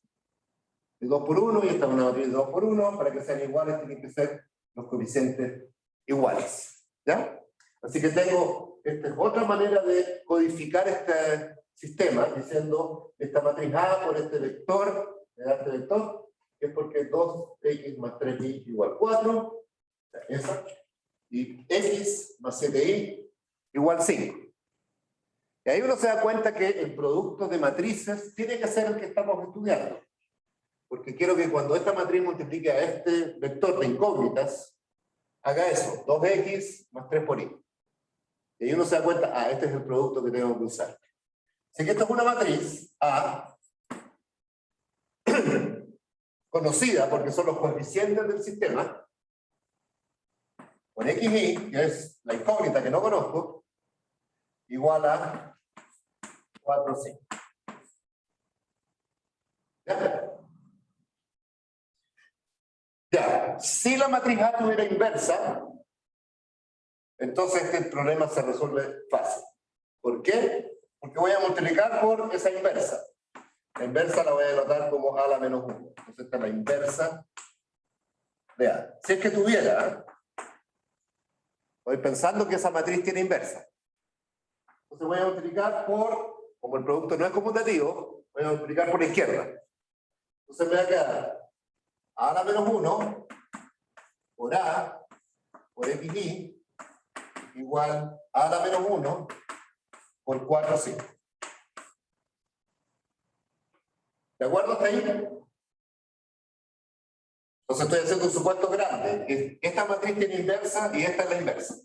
de 2 por 1 y esta es una matriz de 2 por 1. Para que sean iguales tienen que ser los coeficientes iguales. ¿Ya? Así que tengo, esta es otra manera de codificar este sistema, diciendo esta matriz A por este vector, me da este vector, que es porque 2x más 3y igual 4, esa, y x más 7y igual 5. Y ahí uno se da cuenta que el producto de matrices tiene que ser el que estamos estudiando. Porque quiero que cuando esta matriz multiplique a este vector de incógnitas, haga eso, 2x más 3 por y. Y ahí uno se da cuenta, este es el producto que tengo que usar. Así que esto es una matriz A, conocida porque son los coeficientes del sistema, con xy, que es la incógnita que no conozco, igual a 4, 5. Ya, si la matriz A tuviera inversa, entonces este problema se resuelve fácil. ¿Por qué? Porque voy a multiplicar por esa inversa. La inversa la voy a denotar como A a la menos 1. Entonces esta es la inversa de A. Si es que tuviera, voy pensando que esa matriz tiene inversa. Entonces voy a multiplicar por, como el producto no es conmutativo, voy a multiplicar por la izquierda. Entonces me va a quedar A a la menos 1 por A por xy igual A a la menos 1 por 4, 5. ¿De acuerdo hasta ahí? Entonces estoy haciendo un supuesto grande. Esta matriz tiene inversa y esta es la inversa.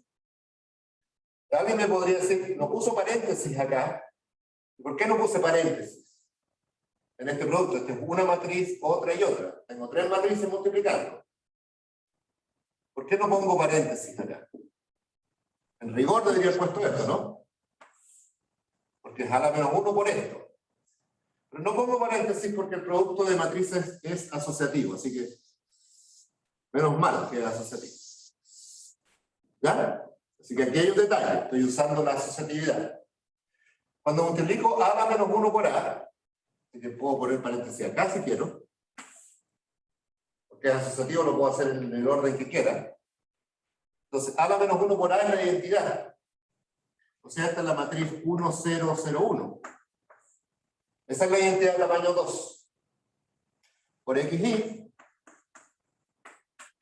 Alguien me podría decir, no puso paréntesis acá. ¿Por qué no puse paréntesis en este producto? Esta es una matriz, otra y otra. Tengo 3 matrices multiplicando. ¿Por qué no pongo paréntesis acá? En rigor debería haber puesto esto, ¿no? Porque es A a la menos 1 por esto. Pero no pongo paréntesis porque el producto de matrices es asociativo, así que menos mal que es asociativo. ¿Ya? Así que aquí hay un detalle, estoy usando la asociatividad. Cuando multiplico A a la menos 1 por A, así que puedo poner paréntesis acá si quiero, porque es asociativo, lo puedo hacer en el orden que quiera. Entonces, A a la menos 1 por A es la identidad. O sea, esta es la matriz 1, 0, 0, 1. Esa es la identidad de tamaño 2. Por xy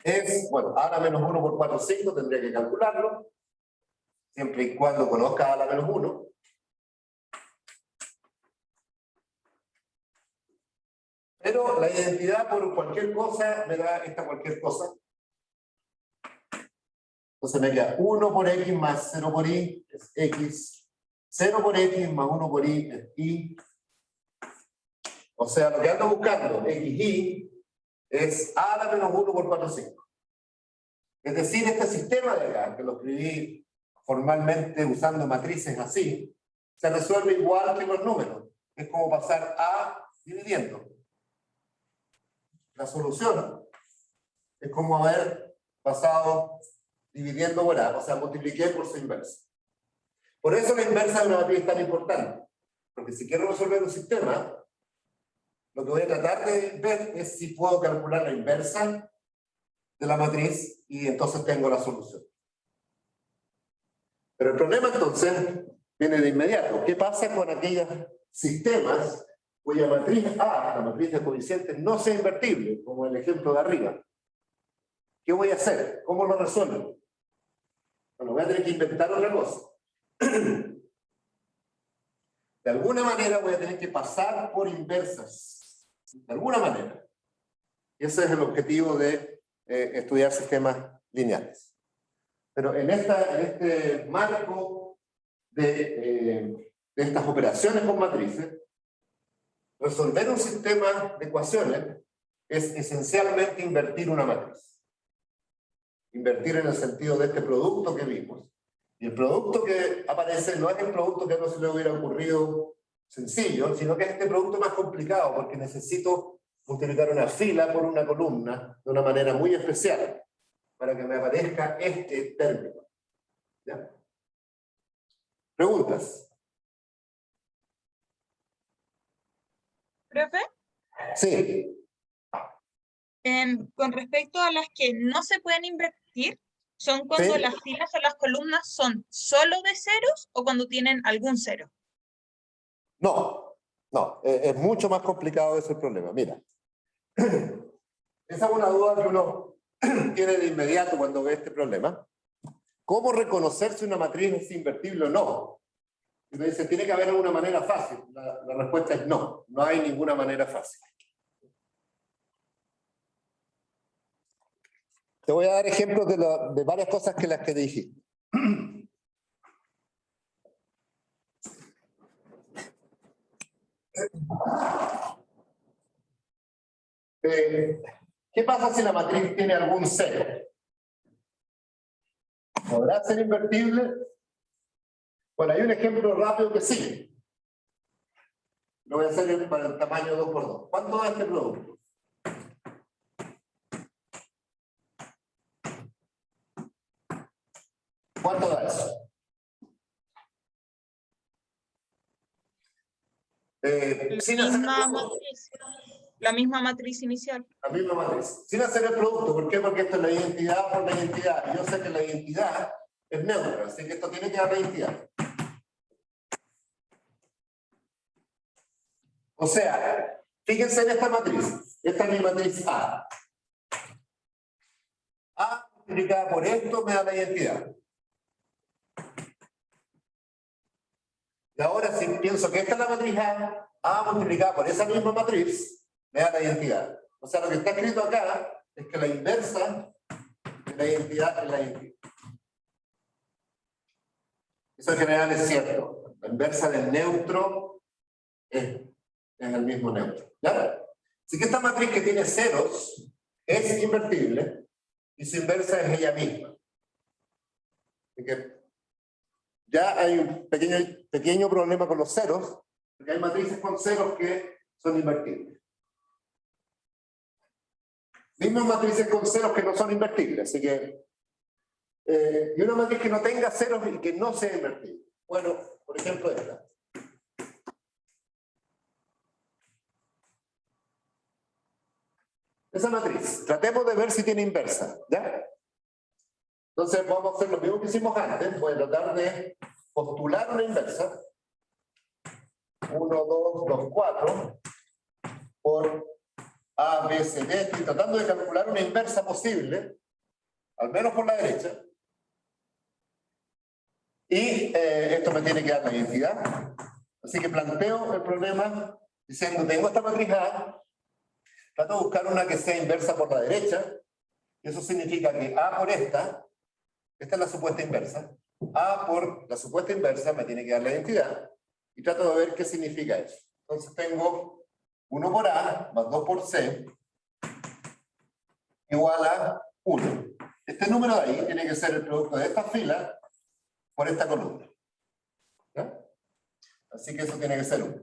es, bueno, A a la menos 1 por 4, 5, tendría que calcularlo, siempre y cuando conozca A a la menos 1. Pero la identidad por cualquier cosa me da esta cualquier cosa. Entonces me queda 1 por x más 0 por y es x. 0 por x más 1 por y es y. O sea, lo que ando buscando, xy, es A a la menos 1 por 4, 5. Es decir, este sistema de acá, que lo escribí formalmente usando matrices así, se resuelve igual que los números. Es como pasar A dividiendo. La solución es como haber pasado dividiendo por A, o sea, multipliqué por su inversa. Por eso la inversa de una matriz es tan importante, porque si quiero resolver un sistema, lo que voy a tratar de ver es si puedo calcular la inversa de la matriz y entonces tengo la solución. Pero el problema entonces viene de inmediato. ¿Qué pasa con aquellos sistemas cuya matriz A, la matriz de coeficientes, no sea invertible, como el ejemplo de arriba? ¿Qué voy a hacer? ¿Cómo lo resuelvo? Bueno, voy a tener que inventar otra cosa. De alguna manera voy a tener que pasar por inversas. De alguna manera. Y ese es el objetivo de estudiar sistemas lineales. Pero en este marco de estas operaciones con matrices, resolver un sistema de ecuaciones es esencialmente invertir una matriz. Invertir en el sentido de este producto que vimos. Y el producto que aparece no es el producto que no se le hubiera ocurrido sencillo, sino que es este producto más complicado, porque necesito multiplicar una fila por una columna de una manera muy especial, para que me aparezca este término. ¿Ya? ¿Preguntas? Profe, Sí. con respecto a las que no se pueden invertir, ¿son cuando Sí. las filas o las columnas son solo de ceros o cuando tienen algún cero? No, es mucho más complicado ese problema. Mira, esa es una duda que uno tiene de inmediato cuando ve este problema. ¿Cómo reconocer si una matriz es invertible o no? Y uno dice, ¿tiene que haber alguna manera fácil? La respuesta es no, no hay ninguna manera fácil. Te voy a dar ejemplos de varias cosas que las que dijiste. ¿Qué pasa si la matriz tiene algún cero? ¿Podrá ser invertible? Bueno, hay un ejemplo rápido que sí. Lo voy a hacer para el tamaño 2×2. ¿Cuánto da este producto? ¿Cuánto da eso? Sin hacer el producto. La misma matriz inicial. La misma matriz. Sin hacer el producto. ¿Por qué? Porque esto es la identidad por la identidad. Y yo sé que la identidad es neutra, así que esto tiene que dar la identidad. O sea, fíjense en esta matriz. Esta es mi matriz A. A multiplicada por esto me da la identidad. Y ahora si pienso que esta es la matriz A multiplicada por esa misma matriz, me da la identidad. O sea, lo que está escrito acá es que la inversa de la identidad es la identidad. Eso en general es cierto. La inversa del neutro es el mismo neutro. ¿Ya? Así que esta matriz que tiene ceros es invertible y su inversa es ella misma. Así que ya hay un pequeño problema con los ceros, porque hay matrices con ceros que son invertibles. Mismas matrices con ceros que no son invertibles, así que y una matriz que no tenga ceros y que no sea invertible. Bueno, por ejemplo esta. Esa matriz, tratemos de ver si tiene inversa, ¿ya? Entonces vamos a hacer lo mismo que hicimos antes, voy a tratar de postular una inversa. 1, 2, 2, 4 por A, B, C, D. Estoy tratando de calcular una inversa posible, al menos por la derecha. Y esto me tiene que dar la identidad. Así que planteo el problema diciendo, tengo esta matriz A, trato de buscar una que sea inversa por la derecha, y eso significa que A por esta es la supuesta inversa, A por la supuesta inversa me tiene que dar la identidad, y trato de ver qué significa eso. Entonces tengo 1 por A más 2 por C igual a 1. Este número de ahí tiene que ser el producto de esta fila por esta columna. ¿Ya? Así que eso tiene que ser 1.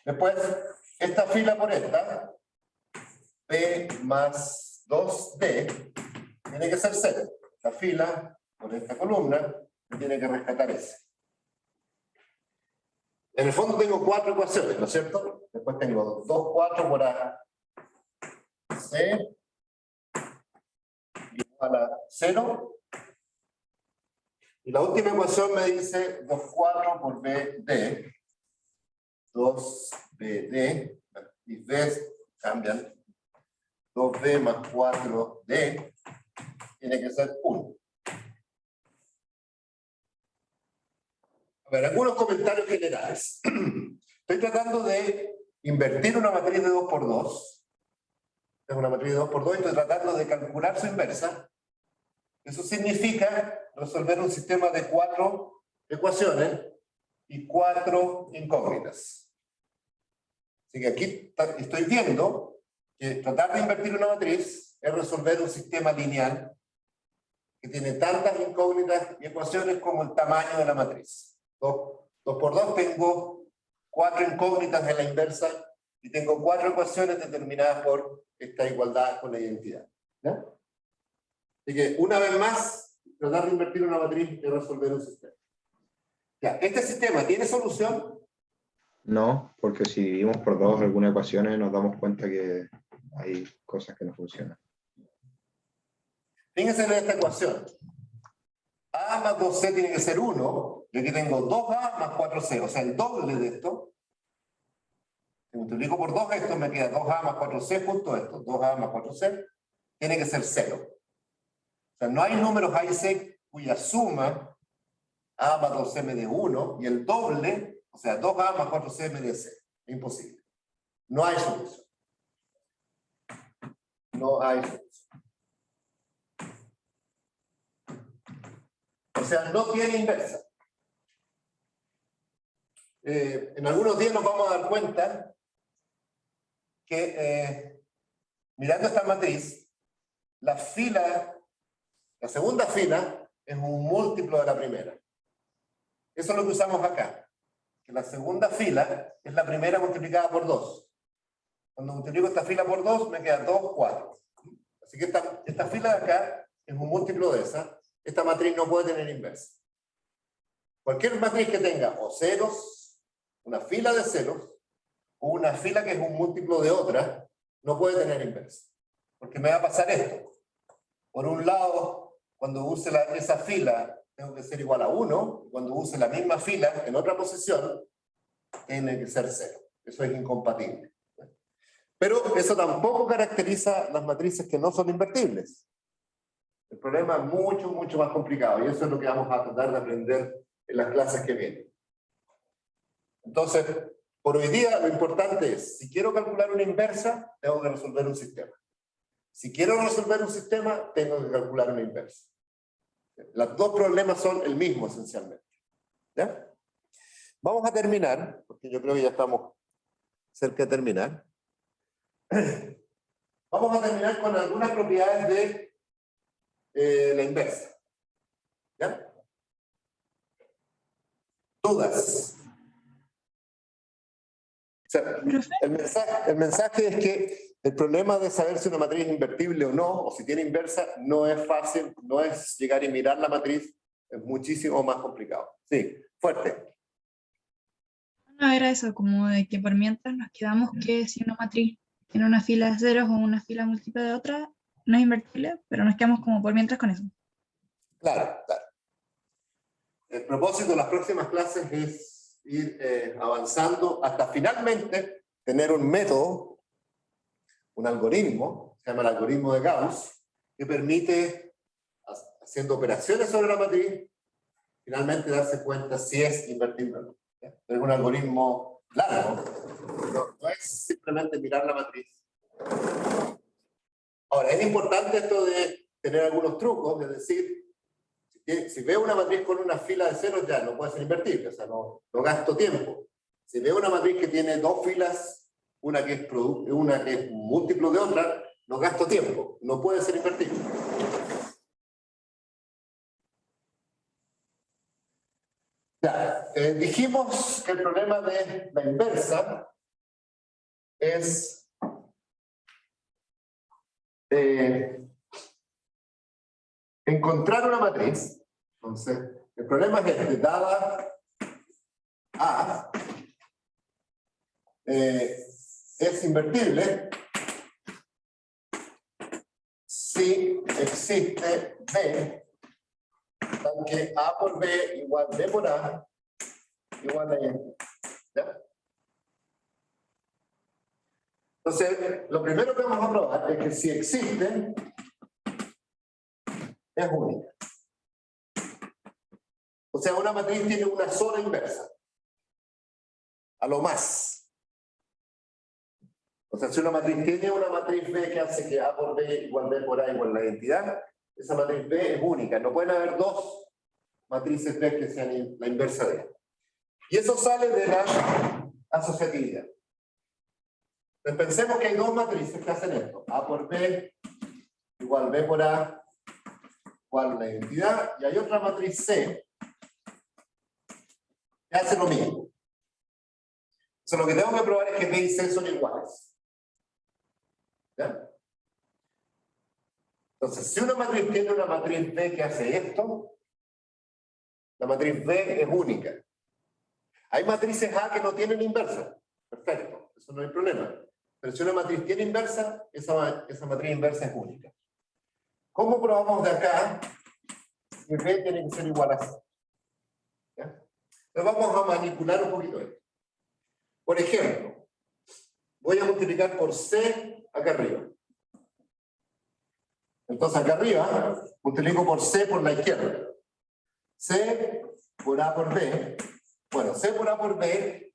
Después, esta fila por esta, B más 2D, tiene que ser 0. Esta fila por esta columna tiene que rescatar ese. En el fondo tengo 4 ecuaciones, ¿no es cierto? Después tengo 2, 4 por A, C, igual a 0. Y la última ecuación me dice 2, 4 por BD. 2BD, y B cambian. 2B más 4D tiene que ser 1. A ver, algunos comentarios generales. Estoy tratando de invertir una matriz de 2 por 2. Es una matriz de 2 por 2 y estoy tratando de calcular su inversa. Eso significa resolver un sistema de 4 ecuaciones y 4 incógnitas. Así que aquí estoy viendo que tratar de invertir una matriz es resolver un sistema lineal que tiene tantas incógnitas y ecuaciones como el tamaño de la matriz. 2 por 2 tengo 4 incógnitas en la inversa y tengo 4 ecuaciones determinadas por esta igualdad con la identidad. ¿Ya? Así que una vez más, tratar de invertir una matriz es resolver un sistema. Ya, ¿este sistema tiene solución? No, porque si dividimos por 2 algunas ecuaciones nos damos cuenta que hay cosas que no funcionan. Fíjense en esta ecuación. A más 2C tiene que ser 1, y aquí tengo 2A más 4C, o sea, el doble de esto. Si multiplico por 2 esto, me queda 2A más 4C junto a esto, 2A más 4C, tiene que ser 0. O sea, no hay números A y C cuya suma A más 2C me dé 1, y el doble, o sea, 2A más 4C me dé 0. Es imposible. No hay solución. No hay solución. O sea, no tiene inversa. En algunos días nos vamos a dar cuenta que mirando esta matriz, la segunda fila es un múltiplo de la primera. Eso es lo que usamos acá. Que la segunda fila es la primera multiplicada por 2. Cuando multiplico esta fila por 2, me queda 2, 4. Así que esta fila de acá es un múltiplo de esa. Esta matriz no puede tener inversa. Cualquier matriz que tenga o ceros, una fila de ceros, o una fila que es un múltiplo de otra, no puede tener inversa. Porque me va a pasar esto. Por un lado, cuando use esa fila, tengo que ser igual a 1. Cuando use la misma fila en otra posición, tiene que ser 0. Eso es incompatible. Pero eso tampoco caracteriza las matrices que no son invertibles. El problema es mucho, mucho más complicado, y eso es lo que vamos a tratar de aprender en las clases que vienen. Entonces, por hoy día lo importante es, si quiero calcular una inversa, tengo que resolver un sistema. Si quiero resolver un sistema, tengo que calcular una inversa. Los dos problemas son el mismo, esencialmente. ¿Ya? Vamos a terminar, porque yo creo que ya estamos cerca de terminar. Vamos a terminar con algunas propiedades de la inversa. ¿Ya? ¿Dudas? O sea, el mensaje es que el problema de saber si una matriz es invertible o no, o si tiene inversa, no es fácil, no es llegar y mirar la matriz, es muchísimo más complicado. Sí, fuerte. No era eso, como de que por mientras nos quedamos que si una matriz tiene una fila de ceros o una fila múltiple de otra, no es invertible, pero nos quedamos como por mientras con eso. Claro, claro. El propósito de las próximas clases es ir avanzando hasta finalmente tener un método, un algoritmo, se llama el algoritmo de Gauss, que permite, haciendo operaciones sobre la matriz, finalmente darse cuenta si es invertible o no. ¿Ya? Es un algoritmo largo, no es simplemente mirar la matriz. Ahora, es importante esto de tener algunos trucos, es decir, si veo una matriz con una fila de ceros, ya no puede ser invertible, o sea, no gasto tiempo. Si veo una matriz que tiene dos filas, una que es un múltiplo de otra, no gasto tiempo, no puede ser invertible. dijimos que el problema de la inversa es encontrar una matriz. Entonces, el problema es este: dada A es invertible si existe B, tal que A por B igual B por A igual a Y. ¿Ya? Entonces, lo primero que vamos a probar es que si existe, es única. O sea, una matriz tiene una sola inversa. A lo más. O sea, si una matriz tiene una matriz B que hace que A por B igual B por A igual la identidad, esa matriz B es única. No pueden haber dos matrices B que sean la inversa de A. Y eso sale de la asociatividad. Entonces pensemos que hay dos matrices que hacen esto. A por B igual B por A igual la identidad. Y hay otra matriz C que hace lo mismo. Entonces lo que tengo que probar es que B y C son iguales. ¿Ya? Entonces, si una matriz tiene una matriz B que hace esto, la matriz B es única. Hay matrices A que no tienen inversa. Perfecto, eso no hay problema. Pero si una matriz tiene inversa, esa matriz inversa es única. ¿Cómo probamos de acá que B tiene que ser igual a C? ¿Ya? Entonces vamos a manipular un poquito esto. Por ejemplo, voy a multiplicar por C acá arriba. Entonces acá arriba multiplico por C por la izquierda. C por A por B. Bueno, C por A por B,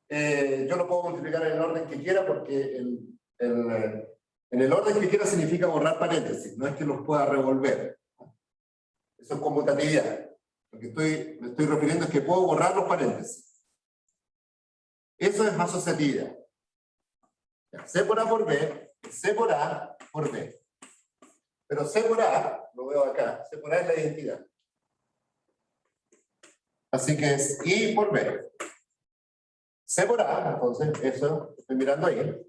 yo lo puedo multiplicar en el orden que quiera porque en el orden que quiera significa borrar paréntesis, no es que los pueda revolver. Eso es conmutatividad. Lo que me estoy refiriendo es que puedo borrar los paréntesis. Eso es asociatividad. C por A por B, C por A por B. Pero C por A, lo veo acá, C por A es la identidad. Así que es I por B. C por A, entonces, eso estoy mirando ahí.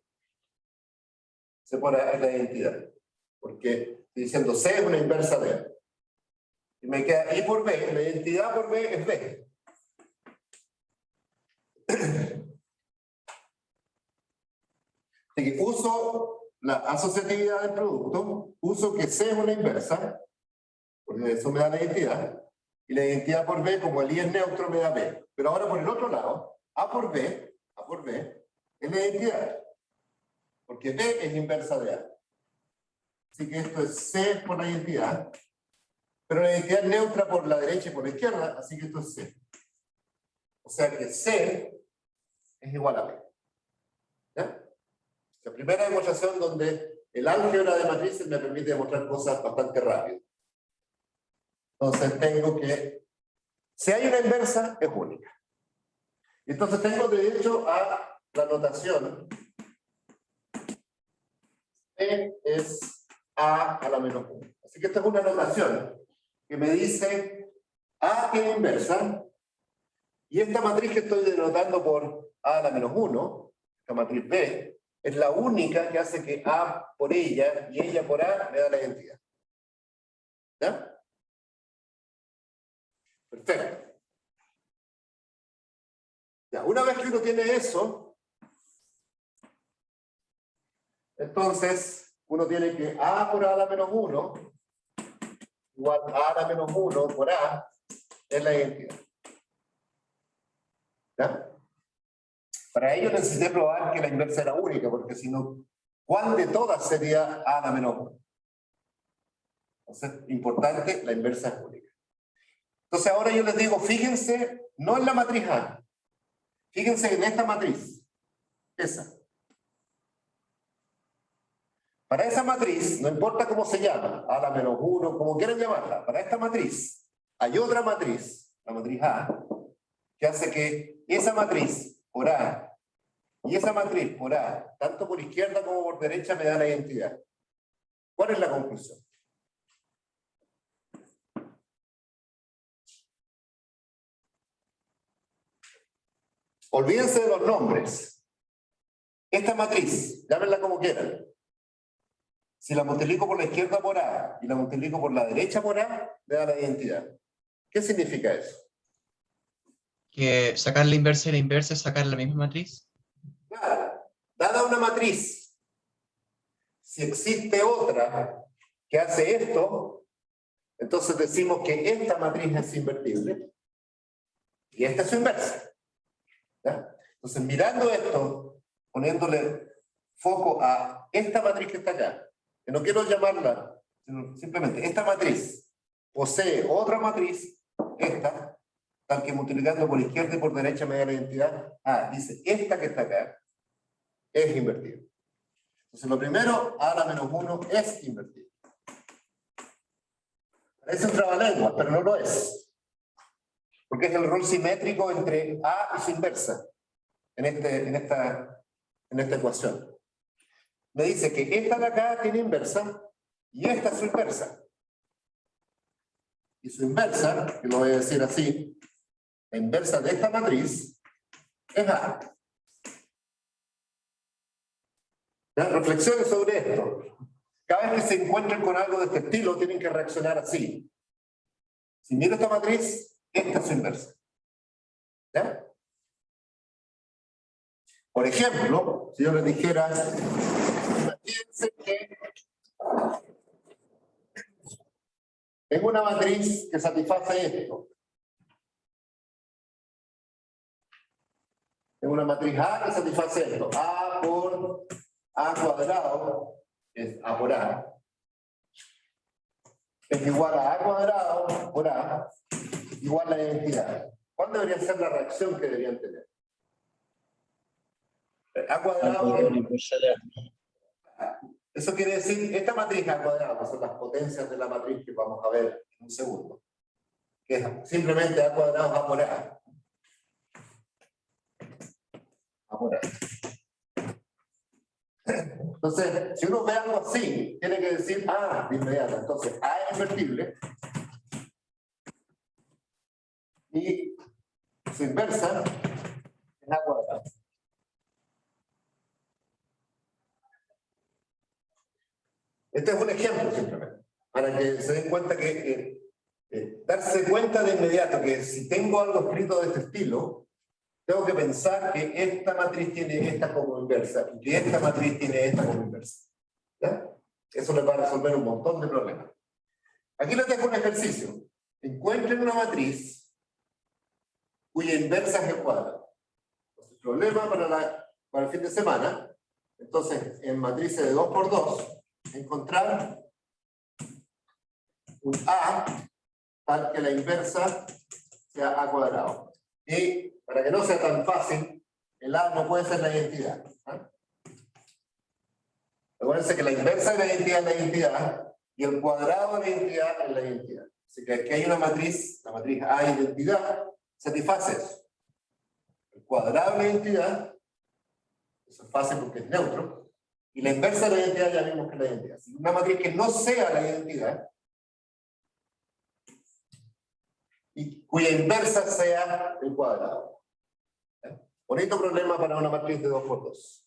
C por A es la identidad. Porque estoy diciendo C es una inversa de A. Y me queda I por B, la identidad por B es B. Así que uso la asociatividad del producto, uso que C es una inversa, porque eso me da la identidad, y la identidad por B, como el I es neutro, me da B. Pero ahora por el otro lado, A por B es la identidad, porque B es inversa de A. Así que esto es C por la identidad, pero la identidad es neutra por la derecha y por la izquierda, así que esto es C. O sea que C es igual a B. ¿Ya? La primera demostración donde el álgebra de matrices me permite demostrar cosas bastante rápido. Entonces tengo que, si hay una inversa, es única. Entonces tengo derecho a la notación E es A la menos 1. Así que esta es una notación que me dice A tiene inversa, y esta matriz que estoy denotando por A a la menos 1, esta matriz B, es la única que hace que A por ella y ella por A me da la identidad. ¿Ya? Perfecto. Ya, una vez que uno tiene eso, entonces uno tiene que A por A a la menos 1 igual A a la menos 1 por A es la identidad. ¿Ya? Para ello necesité probar que la inversa era única, porque si no, ¿cuál de todas sería A a la menos 1? Entonces, importante, la inversa es única. Entonces ahora yo les digo, fíjense, no en la matriz A, fíjense en esta matriz, esa. Para esa matriz, no importa cómo se llama, A a la menos 1, como quieran llamarla, para esta matriz, hay otra matriz, la matriz A, que hace que esa matriz por A y esa matriz por A, tanto por izquierda como por derecha, me da la identidad. ¿Cuál es la conclusión? Olvídense de los nombres. Esta matriz, llámenla como quieran. Si la multiplico por la izquierda por A y la multiplico por la derecha por A, me da la identidad. ¿Qué significa eso? Que sacar la inversa y la inversa es sacar la misma matriz. Claro, dada una matriz, si existe otra que hace esto, entonces decimos que esta matriz es invertible y esta es su inversa. ¿Ya? Entonces, mirando esto, poniéndole foco a esta matriz que está acá, que no quiero llamarla, sino simplemente esta matriz posee otra matriz, esta, tal que multiplicando por izquierda y por derecha me da la identidad. Dice, esta que está acá es invertible. Entonces, lo primero, A a la menos 1 es invertible. Parece un trabalengua, pero no lo es. Porque es el rol simétrico entre A y su inversa en esta ecuación. Me dice que esta de acá tiene inversa y esta es su inversa. Y su inversa, que lo voy a decir así, la inversa de esta matriz es A. ¿Ya? Reflexionen sobre esto. Cada vez que se encuentren con algo de este estilo, tienen que reaccionar así. Si miro esta matriz, esta es su inversa. ¿Ya? Por ejemplo, si yo les dijera, imagínense que tengo una matriz que satisface esto. Tengo una matriz A que satisface esto. A por A cuadrado es A por A. Es igual a A cuadrado por A igual a la identidad. ¿Cuál debería ser la reacción que deberían tener? A cuadrado. Eso quiere decir, esta matriz A cuadrado, que son las potencias de la matriz que vamos a ver en un segundo, que es simplemente A cuadrado A por A. A por A. Entonces, si uno ve algo así, tiene que decir, de inmediato. Entonces, A es invertible y su inversa es A cuadrado. Este es un ejemplo simplemente, para que se den cuenta que darse cuenta de inmediato que si tengo algo escrito de este estilo, tengo que pensar que esta matriz tiene esta como inversa y que esta matriz tiene esta como inversa. ¿Ya? Eso les va a resolver un montón de problemas. Aquí les dejo un ejercicio. Encuentren una matriz cuya inversa es el cuadrado. Entonces, problema para el fin de semana. Entonces, en matrices de 2 por 2, encontrar un A tal que la inversa sea A cuadrado. Y para que no sea tan fácil, el A no puede ser la identidad. Recuerden que la inversa de la identidad es la identidad y el cuadrado de la identidad es la identidad. Así que aquí hay una matriz, la matriz A identidad, satisface eso. El cuadrado de la identidad, eso es fácil porque es neutro, y la inversa de la identidad ya vimos que es la identidad. Si una matriz que no sea la identidad, y cuya inversa sea el cuadrado. Bonito problema para una matriz de 2 por 2.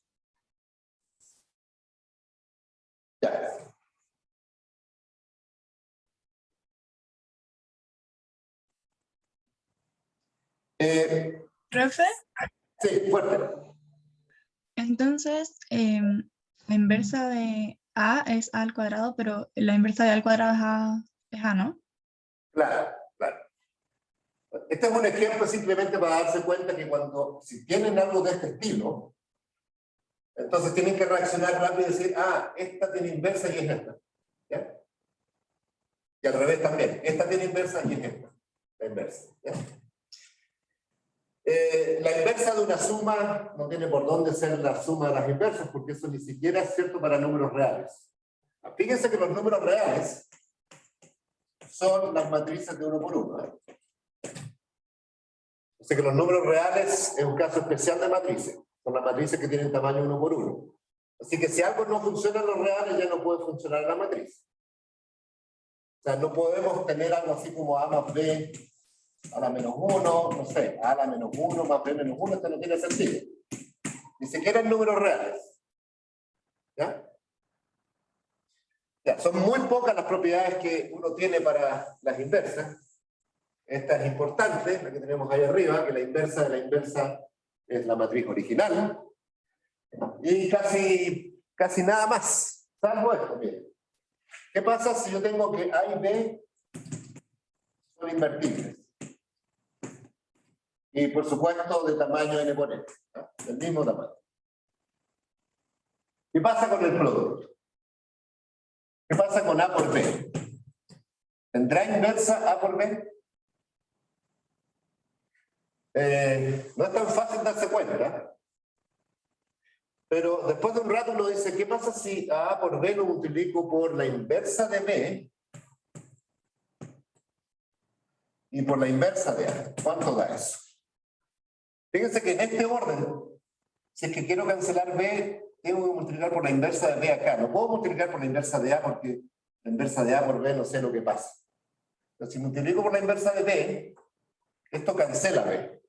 Ya. Profe, Sí, fuerte. entonces la inversa de A es A al cuadrado, pero la inversa de A al cuadrado es A, ¿no? Claro, claro. Este es un ejemplo simplemente para darse cuenta que si tienen algo de este estilo, entonces tienen que reaccionar rápido y decir, esta tiene inversa y es esta. ¿Ya? Y al revés también, esta tiene inversa y es esta. La inversa. ¿Ya? La inversa de una suma no tiene por dónde ser la suma de las inversas, porque eso ni siquiera es cierto para números reales. Fíjense que los números reales son las matrices de 1 por 1. Así que los números reales es un caso especial de matrices. Son las matrices que tienen tamaño 1 por 1. Así que si algo no funciona en los reales, ya no puede funcionar en la matriz. O sea, no podemos tener algo así como A más B A la menos 1, no sé, A la menos 1 más B menos 1, esto no tiene sentido. Ni siquiera en números reales. ¿Ya? Ya, son muy pocas las propiedades que uno tiene para las inversas. Esta es importante, la que tenemos ahí arriba, que la inversa de la inversa es la matriz original. Y casi nada más, salvo esto, miren. ¿Qué pasa si yo tengo que A y B son invertibles? Y por supuesto de tamaño n por n, ¿no? Del mismo tamaño. ¿Qué pasa con el producto? ¿Qué pasa con A por B? ¿Tendrá inversa A por B? No es tan fácil darse cuenta, pero después de un rato uno dice, ¿qué pasa si A por B lo multiplico por la inversa de B y por la inversa de A? ¿Cuánto da eso? Fíjense que en este orden, si es que quiero cancelar B, tengo que multiplicar por la inversa de B acá. No puedo multiplicar por la inversa de A porque la inversa de A por B no sé lo que pasa. Pero si multiplico por la inversa de B, esto cancela B.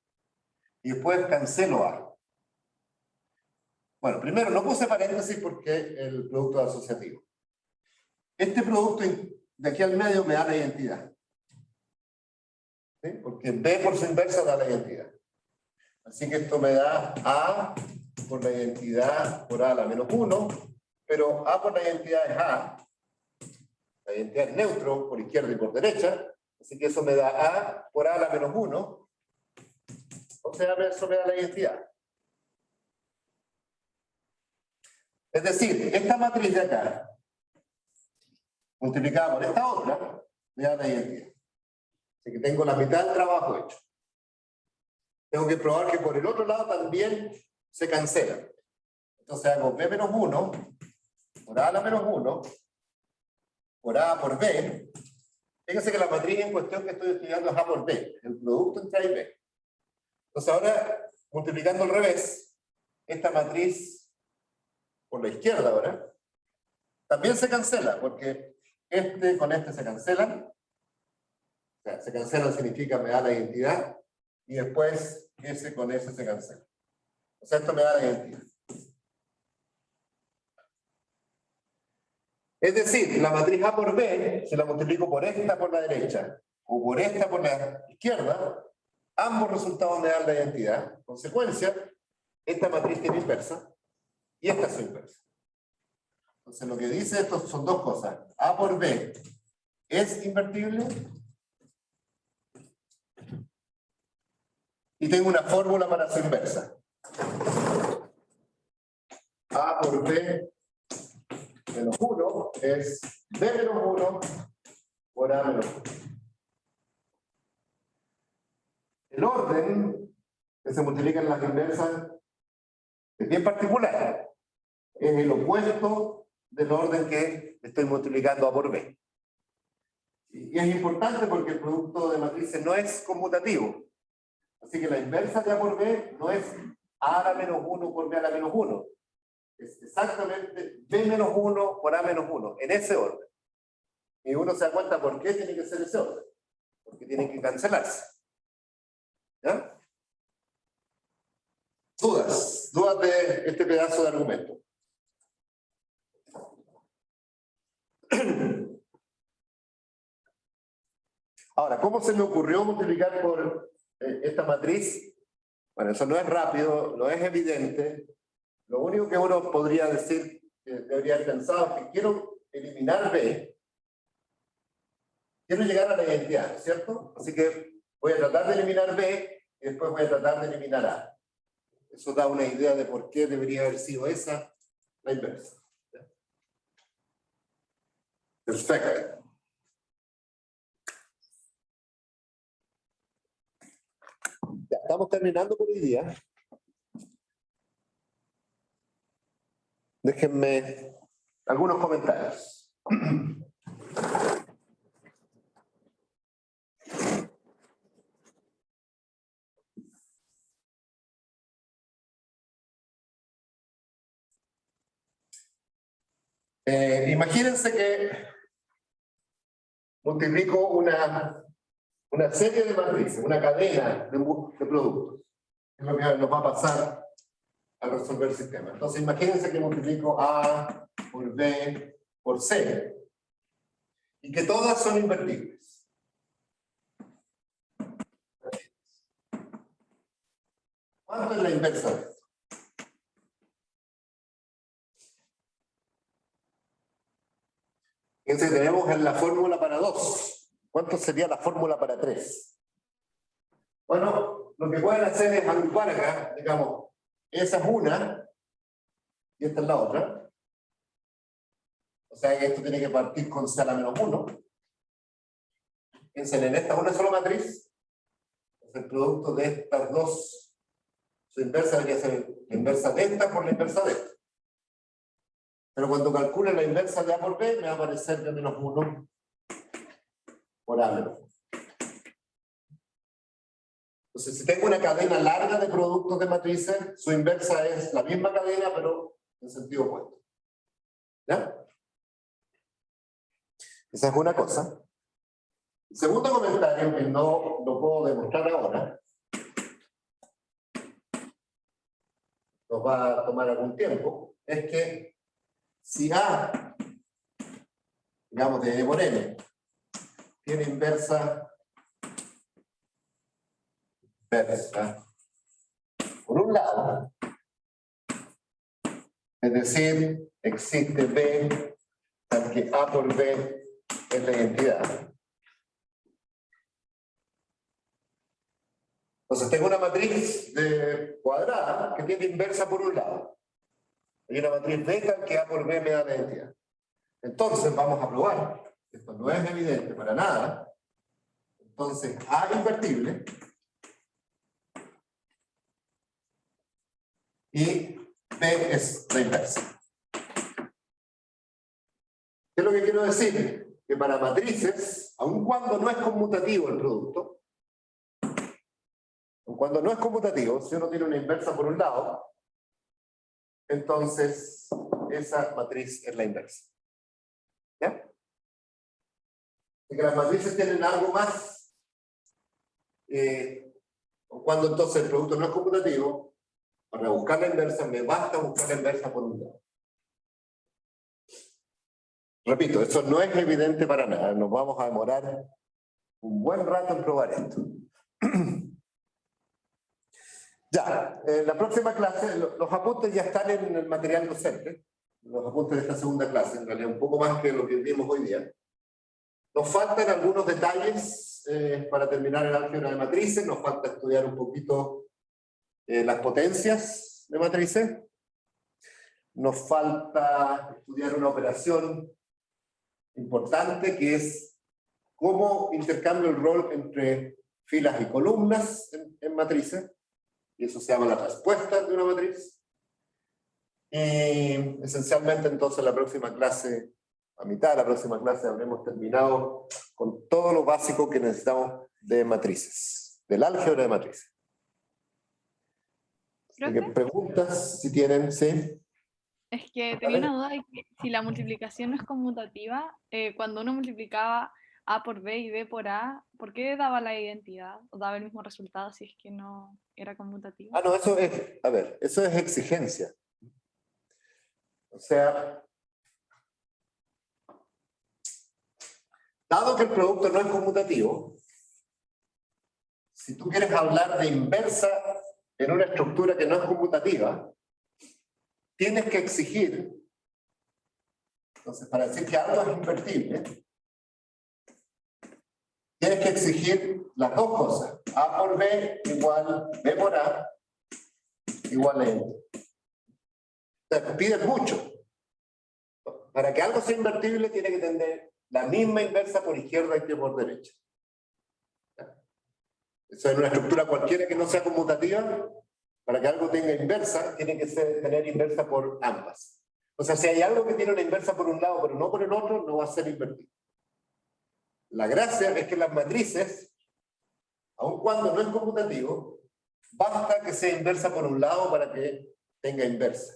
Y después cancelo A. Bueno, primero no puse paréntesis porque el producto es asociativo. Este producto de aquí al medio me da la identidad. ¿Sí? Porque B por su inversa da la identidad. Así que esto me da A por la identidad por A a la menos 1, pero A por la identidad es A. La identidad es neutro por izquierda y por derecha. Así que eso me da A por A a la menos 1. O sea, eso me da la identidad. Es decir, esta matriz de acá, multiplicada por esta otra, me da la identidad. Así que tengo la mitad del trabajo hecho. Tengo que probar que por el otro lado también se cancela. Entonces hago B menos 1, por A a la menos 1, por A por B. Fíjense que la matriz en cuestión que estoy estudiando es A por B, el producto entre A y B. Entonces ahora, multiplicando al revés, esta matriz por la izquierda ahora, también se cancela, porque este con este se cancelan. O sea, se cancelan significa me da la identidad, y después ese con ese se cancela. O sea, esto me da la identidad. Es decir, la matriz A por B, si la multiplico por esta por la derecha, o por esta por la izquierda, ambos resultados me dan la identidad. En consecuencia, esta matriz tiene inversa, y esta es su inversa. Entonces lo que dice esto son dos cosas. A por B es invertible, y tengo una fórmula para su inversa. A por B menos 1 es B menos 1 por A menos 1. El orden que se multiplica en las inversas es bien particular. Es el opuesto del orden que estoy multiplicando A por B. Y es importante porque el producto de matrices no es conmutativo. Así que la inversa de A por B no es A a la menos 1 por B a la menos 1. Es exactamente B menos 1 por A menos 1, en ese orden. Y uno se da cuenta por qué tiene que ser ese orden. Porque tienen que cancelarse. ¿Ya? ¿Dudas? ¿Dudas de este pedazo de argumento? Ahora, ¿cómo se me ocurrió multiplicar por esta matriz? Bueno, eso no es rápido, no es evidente. Lo único que uno podría decir, que debería haber pensado, es que quiero eliminar B. Quiero llegar a la identidad, ¿cierto? Así que voy a tratar de eliminar B y después voy a tratar de eliminar A. Eso da una idea de por qué debería haber sido esa la inversa. Perfecto. Ya, estamos terminando por hoy día. Déjenme algunos comentarios. Imagínense que multiplico una una serie de matrices, una cadena de productos. Es lo que nos va a pasar al resolver el sistema. Entonces imagínense que multiplico A por B por C y que todas son invertibles. ¿Cuánto es la inversa de esto? Entonces tenemos en la fórmula para 2. ¿Cuánto sería la fórmula para 3? Bueno, lo que pueden hacer es agrupar acá, digamos, esa es una y esta es la otra. O sea que esto tiene que partir con C a la menos 1. Piensen en esta una sola matriz. Es el producto de estas dos. Su inversa debería ser la inversa de esta por la inversa de esta. Pero cuando calcule la inversa de A por B, me va a aparecer de menos 1 por A menos 1. Entonces, si tengo una cadena larga de productos de matrices, su inversa es la misma cadena, pero en sentido opuesto. ¿Ya? Esa es una cosa. El segundo comentario, que no lo puedo demostrar ahora, nos va a tomar algún tiempo, es que si A, digamos de N por N, tiene inversa por un lado, es decir, existe B, tal que A por B es la identidad. Entonces tengo una matriz cuadrada que tiene inversa por un lado. Hay una matriz beta que A por B me da la identidad. Entonces vamos a probar. Esto no es evidente para nada. Entonces A invertible y B es la inversa. ¿Qué es lo que quiero decir? Que para matrices, aun cuando no es conmutativo el producto, cuando no es conmutativo, si uno tiene una inversa por un lado, entonces esa matriz es la inversa. ¿Ya? Así que las matrices tienen algo más. Cuando entonces el producto no es conmutativo, para buscar la inversa me basta buscar la inversa por un lado. Repito, eso no es evidente para nada. Nos vamos a demorar un buen rato en probar esto. Ya, en la próxima clase, los apuntes ya están en el material docente, los apuntes de esta segunda clase, en realidad un poco más que lo que vimos hoy día. Nos faltan algunos detalles para terminar el álgebra de matrices, nos falta estudiar un poquito las potencias de matrices, nos falta estudiar una operación importante que es cómo intercambio el rol entre filas y columnas en matrices. Y eso se llama la respuesta de una matriz. Y esencialmente entonces la próxima clase, a mitad de la próxima clase, habremos terminado con todo lo básico que necesitamos de matrices, del álgebra de matrices. Así que preguntas, si tienen, sí. Es que tenía una duda de que si la multiplicación no es conmutativa, cuando uno multiplicaba A por B y B por A, ¿por qué daba la identidad? ¿O daba el mismo resultado si es que no era conmutativo? Ah, no, eso es, a ver, eso es exigencia. O sea, dado que el producto no es conmutativo, si tú quieres hablar de inversa en una estructura que no es conmutativa, tienes que exigir, entonces para decir que algo es invertible, tienes que exigir las dos cosas. A por B igual B por A igual a N. O sea, pides mucho. Para que algo sea invertible tiene que tener la misma inversa por izquierda que por derecha. Eso en una estructura cualquiera que no sea conmutativa, para que algo tenga inversa, tiene que tener inversa por ambas. O sea, si hay algo que tiene una inversa por un lado pero no por el otro, no va a ser invertido. La gracia es que las matrices, aun cuando no es conmutativo, basta que sea inversa por un lado para que tenga inversa.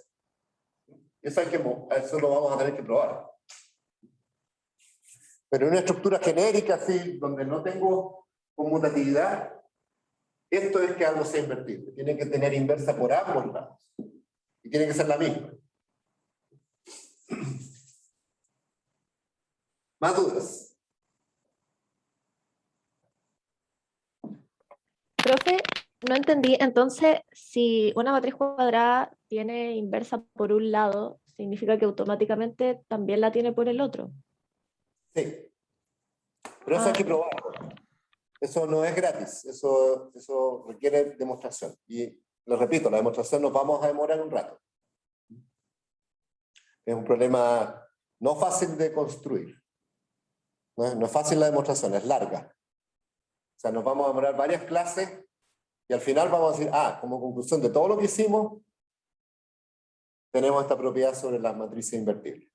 Eso lo vamos a tener que probar. Pero en una estructura genérica, así, donde no tengo conmutatividad, esto es que algo sea invertible. Tiene que tener inversa por ambos lados. Y tiene que ser la misma. ¿Más dudas? Profe, no entendí. Entonces, si una matriz cuadrada tiene inversa por un lado, ¿significa que automáticamente también la tiene por el otro? Sí. Pero eso hay que probarlo. Eso no es gratis. Eso requiere demostración. Y lo repito, la demostración nos vamos a demorar un rato. Es un problema no fácil de construir. No es fácil la demostración, es larga. O sea, nos vamos a demorar varias clases y al final vamos a decir, como conclusión de todo lo que hicimos, tenemos esta propiedad sobre las matrices invertibles.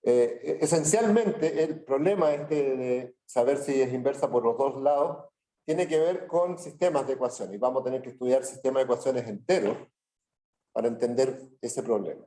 Esencialmente, el problema de saber si es inversa por los dos lados tiene que ver con sistemas de ecuaciones. Y vamos a tener que estudiar sistemas de ecuaciones enteros para entender ese problema.